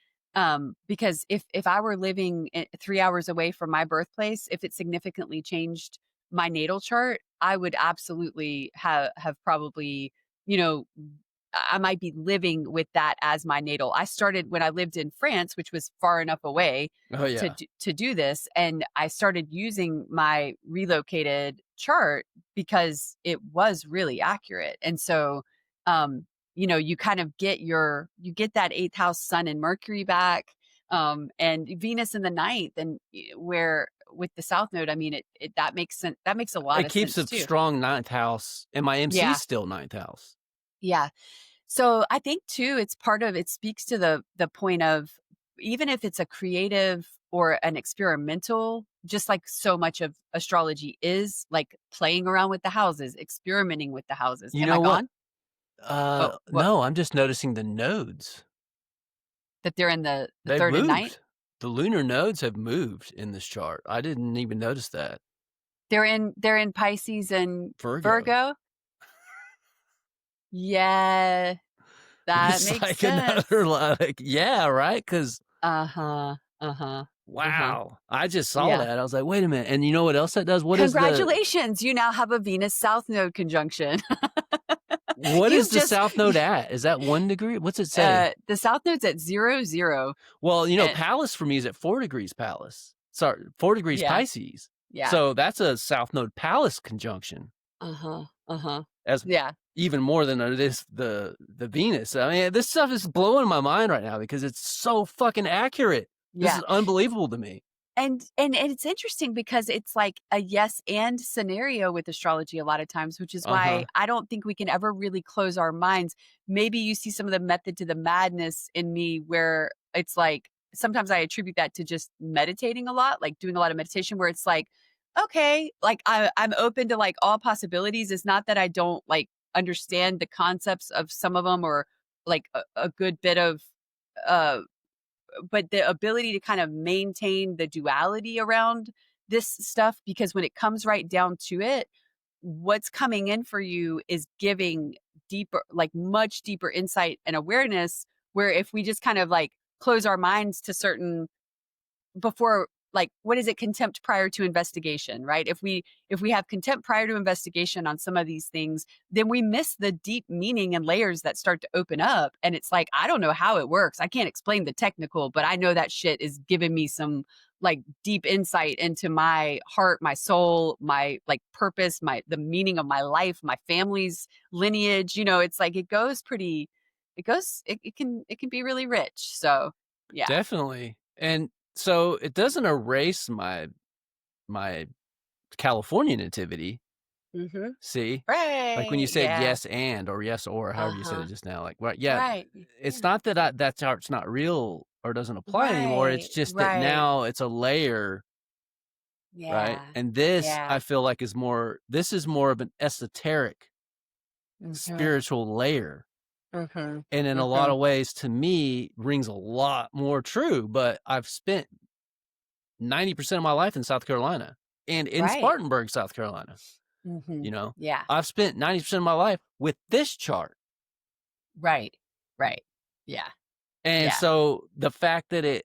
Because if I were living 3 hours away from my birthplace, if it significantly changed my natal chart, I would absolutely have probably, you know, I might be living with that as my natal. I started when I lived in France, which was far enough away Oh yeah. to do this, and I started using my relocated chart because it was really accurate. And so, you kind of you get that 8th house sun and Mercury back, and Venus in the ninth, and where with the South Node, I mean, it that makes sense. That makes a lot It of keeps sense a too. strong ninth house, and my MC is Yeah. still ninth house. Yeah. So I think too, it's part of, it speaks to the point of, even if it's a creative or an experimental, just like so much of astrology is like playing around with the houses, experimenting with the houses. You Am I know what? gone? What No, I'm just noticing the nodes. that they're in the They've third and ninth? moved. The lunar nodes have moved in this chart. I didn't even notice that. They're in Pisces and Virgo. Virgo. Yeah, that It's makes like another sense. like, yeah, right? Because Uh-huh. Uh-huh. Uh-huh. wow, I just saw Yeah. that. I was like, wait a minute. And you know what else that does? Congratulations, you now have a Venus South Node conjunction. What is You've the just south node at? Is that 1 degree? What's it say? the South Node's at 0, 0. Well, And Pallas for me is at 4 degrees Pallas. Sorry, 4 degrees yeah, Pisces. yeah. So that's a south node Pallas conjunction Uh-huh. Uh-huh. as Yeah. even more than it is the Venus. I mean, this stuff is blowing my mind right now because it's so fucking accurate. This Yeah. is unbelievable to me. And it's interesting because it's like a yes and scenario with astrology a lot of times, which is why Uh-huh. I don't think we can ever really close our minds. Maybe you see some of the method to the madness in me where it's like sometimes I attribute that to just meditating a lot, like doing a lot of meditation where it's like, okay, like I'm open to like all possibilities. It's not that I don't like understand the concepts of some of them, or like a good bit of uh but the ability to kind of maintain the duality around this stuff, because when it comes right down to it, what's coming in for you is giving deeper, like much deeper insight and awareness, where if we just kind of like close our minds to certain, before, like, what is it, contempt prior to investigation, right? If we have contempt prior to investigation on some of these things, then we miss the deep meaning and layers that start to open up, and it's like, I don't know how it works, I can't explain the technical, but I know that shit is giving me some like deep insight into my heart, my soul, my like purpose, the meaning of my life, my family's lineage. It's like it can be really rich. So yeah. Definitely. And so it doesn't erase my California nativity. Mm-hmm. See? Like when you Right. said Yeah. yes and or yes or however you said it Uh-huh. just now, like, right, yeah, Right. it's Yeah. not that that chart's not real or doesn't apply anymore. It's Right. just that Right. now it's a layer, right? Yeah. And this I Yeah. feel like this is more of an esoteric Mm-hmm. spiritual layer. Mm-hmm. And in a lot Mm-hmm. of ways, to me, rings a lot more true. But I've spent 90% of my life in South Carolina and in Right. Spartanburg, South Carolina. Mm-hmm. You know, Yeah. I've spent 90% of my life with this chart. Right. Right. Yeah. And Yeah. so the fact that that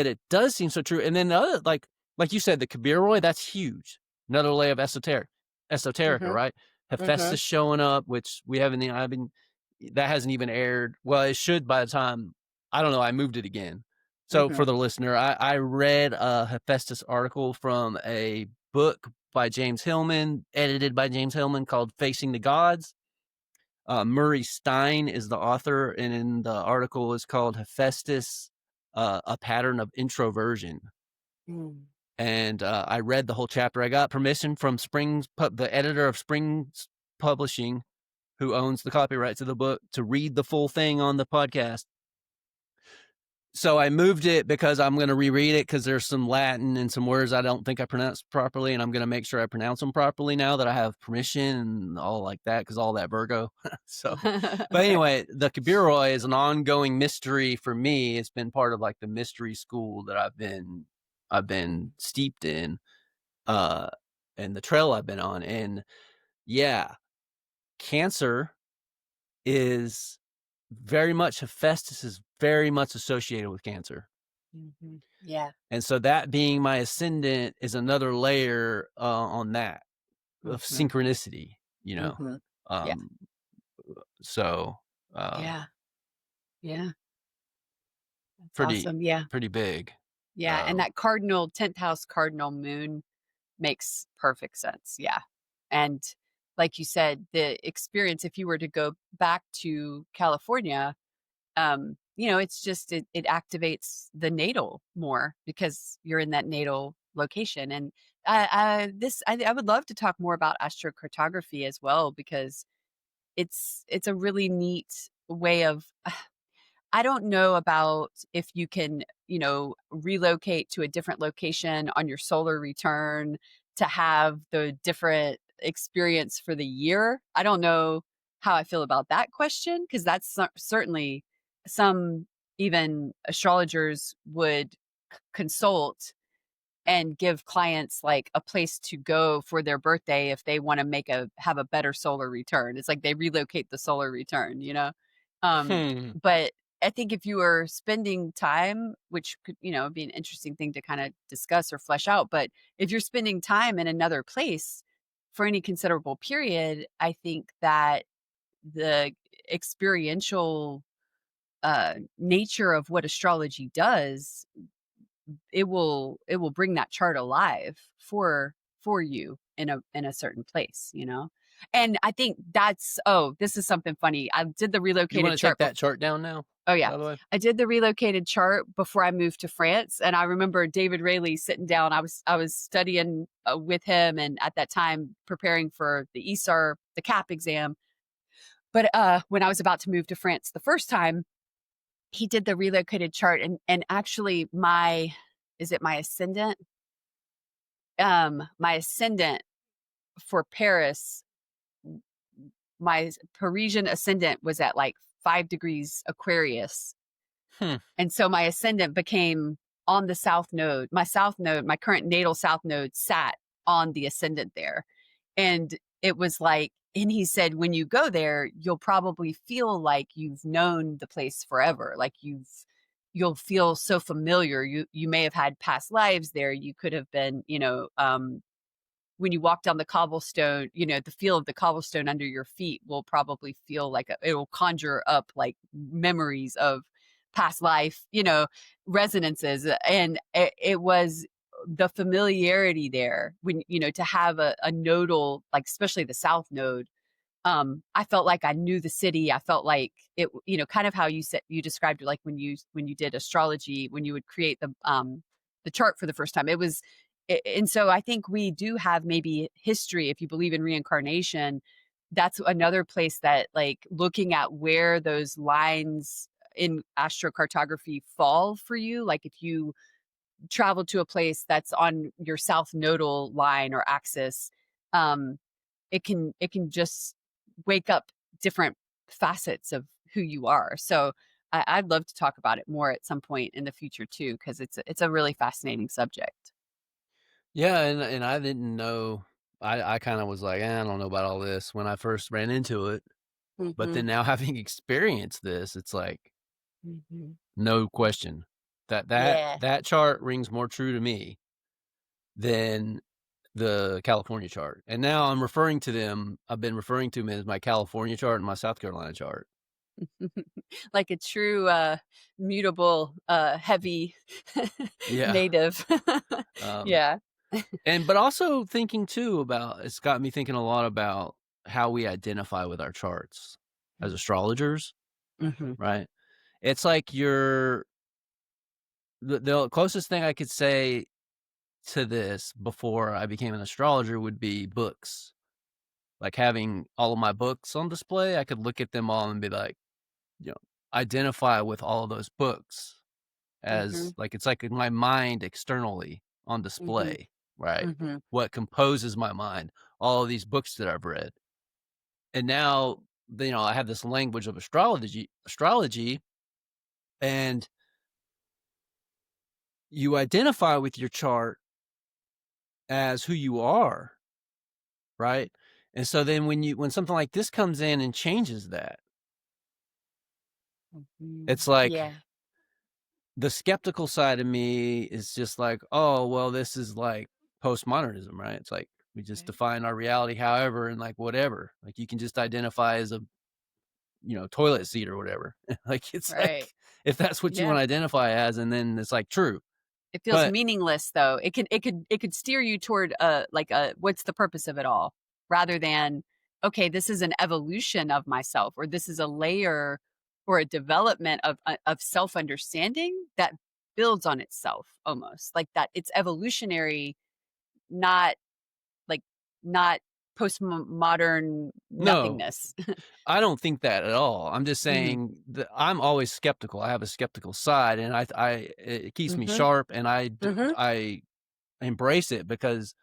it does seem so true. And then the other, like you said, the Kabir Roy, that's huge. Another layer of esoterica, Mm-hmm. right? Mm-hmm. Hephaestus showing up, which we haven't, I've been, that hasn't even aired. Well, it should by the time, I don't know, I moved it again. So Mm-hmm. for the listener, I read a Hephaestus article from a book by James Hillman, edited by James Hillman, called Facing the Gods. Murray Stein is the author, and in the article is called Hephaestus, A Pattern of Introversion. Mm. And I read the whole chapter. I got permission from the editor of Springs Publishing, who owns the copyrights of the book, to read the full thing on the podcast. So I moved it because I'm going to reread it because there's some Latin and some words I don't think I pronounced properly, and I'm going to make sure I pronounce them properly now that I have permission and all like that, because all that Virgo. So, but anyway, the Kabiroi is an ongoing mystery for me. It's been part of like the mystery school that I've been steeped in, uh, and the trail I've been on. And yeah, Cancer is very much, Hephaestus is very much associated with Cancer. Mm-hmm. Yeah. And so that being my ascendant is another layer on that of Mm-hmm. synchronicity, you know. Mm-hmm. Yeah. Um, so Yeah. Yeah. That's pretty awesome. Yeah. pretty big. Yeah. And Um, that 10th house cardinal moon makes perfect sense. Yeah. And like you said, the experience, if you were to go back to California, it's just it activates the natal more because you're in that natal location. And I would love to talk more about astrocartography as well, because it's a really neat way of I don't know about if you can, relocate to a different location on your solar return to have the different experience for the year. I don't know how I feel about that question, because that's certainly some even astrologers would consult and give clients like a place to go for their birthday if they want to have a better solar return. It's like they relocate the solar return. Um, hmm. but I think if you were spending time, which could, be an interesting thing to kind of discuss or flesh out, but if you're spending time in another place for any considerable period, I think that the experiential nature of what astrology does, it will bring that chart alive for you in a certain place. And I think this is something funny. I did the You want relocated to take chart that chart down now, oh yeah, by the way? I did the relocated chart before I moved to France, and I remember David Rayleigh sitting down. I was studying with him, and at that time preparing for the ESAR, the CAP exam. But when I was about to move to France the first time, he did the relocated chart, and actually my ascendant? My ascendant for Paris, my Parisian ascendant was at like 5 degrees Aquarius. Hmm. And so my ascendant became on the south node. My south node, my current natal south node, sat on the ascendant there. And it was like, and he said, when you go there, you'll probably feel like you've known the place forever. Like you'll feel so familiar. You may have had past lives there. You could have been, when you walk down the cobblestone, the feel of the cobblestone under your feet will probably feel like it will conjure up like memories of past life, resonances. And it was the familiarity there when, to have a nodal, like especially the South node. I felt like I knew the city. I felt like it, kind of how you said, you described it, like when you did astrology, when you would create the chart for the first time. It was, and so I think we do have maybe history. If you believe in reincarnation, that's another place that, like, looking at where those lines in astrocartography fall for you. Like if you travel to a place that's on your south nodal line or axis, um, it can just wake up different facets of who you are. So I'd love to talk about it more at some point in the future too, because it's a really fascinating subject. Yeah, and I didn't know. I kinda was like, I don't know about all this," when I first ran into it, but Hmm. then now having experienced this, it's like, Hmm. no question. Yeah. That chart rings more true to me than the California chart, and now I've been referring to them as my California chart and my South Carolina chart. Like a true mutable heavy Yeah, native. um, Yeah. but also thinking too about it's got me thinking a lot about how we identify with our charts as astrologers, Hmm. right? It's like the closest thing I could say to this before I became an astrologer would be books. Like having all of my books on display, I could look at them all and be like, you know, identify with all of those books Hmm. as like it's like in my mind externally on Hmm. display, right? Hmm. What composes my mind, all of these books that I've read. And now, I have this language of astrology, and you identify with your chart as who you are, right? And so then when something like this comes in and changes that, Hmm. it's like Yeah. the skeptical side of me is just like, oh, well, this is like postmodernism, right? It's like we just Right. define our reality however and like whatever. Like you can just identify as a, toilet seat or whatever. Like it's Right. like if that's what you want Yeah. to identify as, and then it's like true. It feels But meaningless though. It could steer you toward like a what's the purpose of it all, rather than, okay, this is an evolution of myself, or this is a layer or a development of self-understanding that builds on itself, almost like that. It's evolutionary, not like not postmodern no, nothingness. I don't think that at all. I'm just Mhm. saying that I'm always skeptical. I have a skeptical side, and it keeps me Mhm. sharp, and Mhm. I embrace it because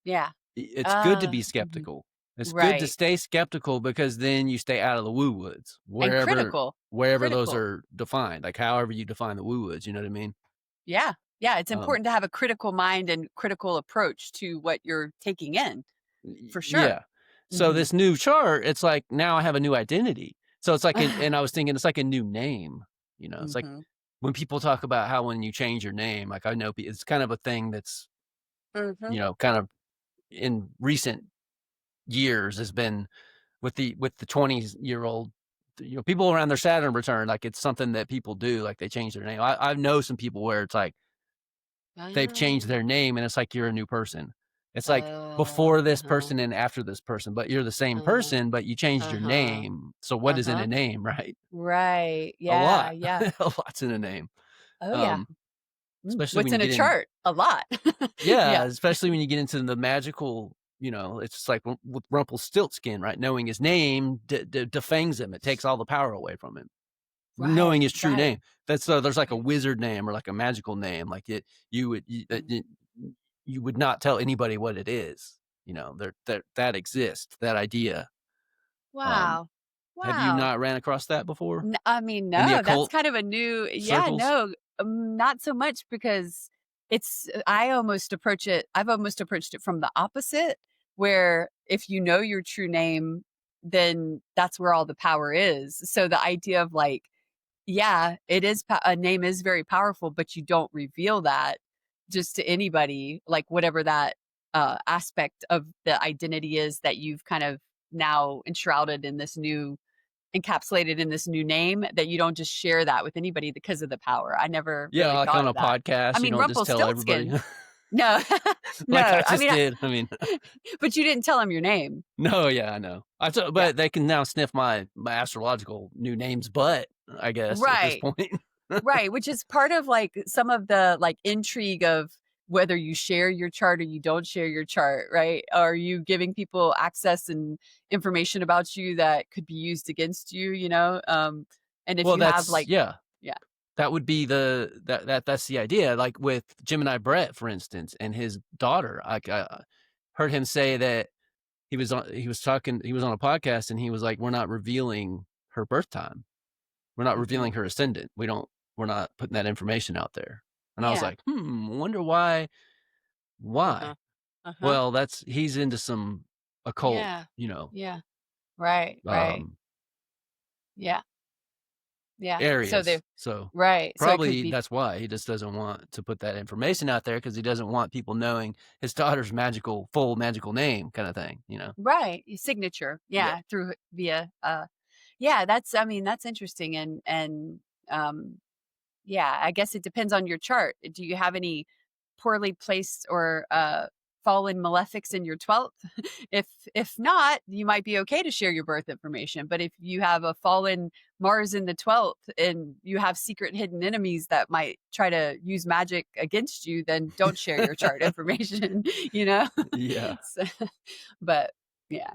Yeah. it's good to be Mhm. skeptical. It's good to Right. stay skeptical because then you stay out of the woo woods And wherever those critical. are defined, like however you define the woo woods. You know what I mean? Yeah. Yeah, it's Um, important to have a critical mind and critical approach to what you're taking in, for sure. yeah. So Mhm. this new chart, it's like now I have a new identity. So it's like, and I was thinking it's like a new name. It's like Mhm. when people talk about how when you change your name, like I know it's kind of a thing that's Mhm. kind of in recent years has been with the 20-year-old, people around their Saturn return, like it's something that people do, like they change their name. I know some people where it's like they've changed Oh. their name and it's like you're a new person. It's like Oh, before this uh-huh, person and after this person, but you're the same uh-huh, person, but you changed your uh-huh, name. So what is in a uh-huh. name, right? Right. A Yeah, lot. yeah. A lot's in a name. Oh, yeah. Um, especially What's when you in a get in. chart? A lot. Yeah, Yeah. especially when you get into the magical, it's just like with Rumpelstiltskin, right? Knowing his name defangs him. It takes all the power away from him. Knowing his Right, true right, name. That's there's like a right. wizard name or like a magical name. Like you would not tell anybody what it is. That exists. That idea. Um, Wow. have you Wow. not ran across that before I mean, in the no, that's occult kind of a new, yeah, circles? no, not so much, because I've almost approached it from the opposite, where if you know your true name, then that's where all the power is. So the idea of, like, yeah, it is, a name is very powerful, but you don't reveal that just to anybody, like whatever that aspect of the identity is that you've kind of now enshrouded in this new encapsulated in this new name, that you don't just share that with anybody because of the power. I never Yeah, really like thought on of a that. I podcast, you mean, don't just tell everybody. Rumpelstiltskin. No, Like I no. I just mean, did. I mean, but you didn't tell him your name. no, yeah, I know. Yeah. But they can now sniff my astrological new name's butt, I guess, at this Right. point. Right, which is part of, like, some of the, like, intrigue of whether you share your chart or you don't share your chart, right? Are you giving people access and information about you that could be used against you, you know? And if Well, you have, that's like, yeah. yeah. That would be that's the idea. Like with Gemini Brett, for instance, and his daughter. I heard him say that he was on a podcast and he was like, "We're not revealing her birth time. We're not revealing Mhm. her ascendant. We're not putting that information out there." And I was Yeah. like, wonder why. Uh-huh. Why? Uh-huh. Well, he's into some occult, Yeah. Yeah. Right, right. um, Yeah. Yeah. So areas. they So right. So it could probably be that's why he just doesn't want to put that information out there because he doesn't want people knowing his daughter's full magical name, kind of thing. You know? right, your signature. Yep. Yeah, through via yeah, that's I mean, that's interesting um yeah, I guess it depends on your chart. Do you have any poorly placed or fallen malefics in your 12th? If not, you might be okay to share your birth information. But if you have a fallen Mars in the 12th and you have secret hidden enemies that might try to use magic against you, then don't share your chart information, you know? Yeah. So, but yeah.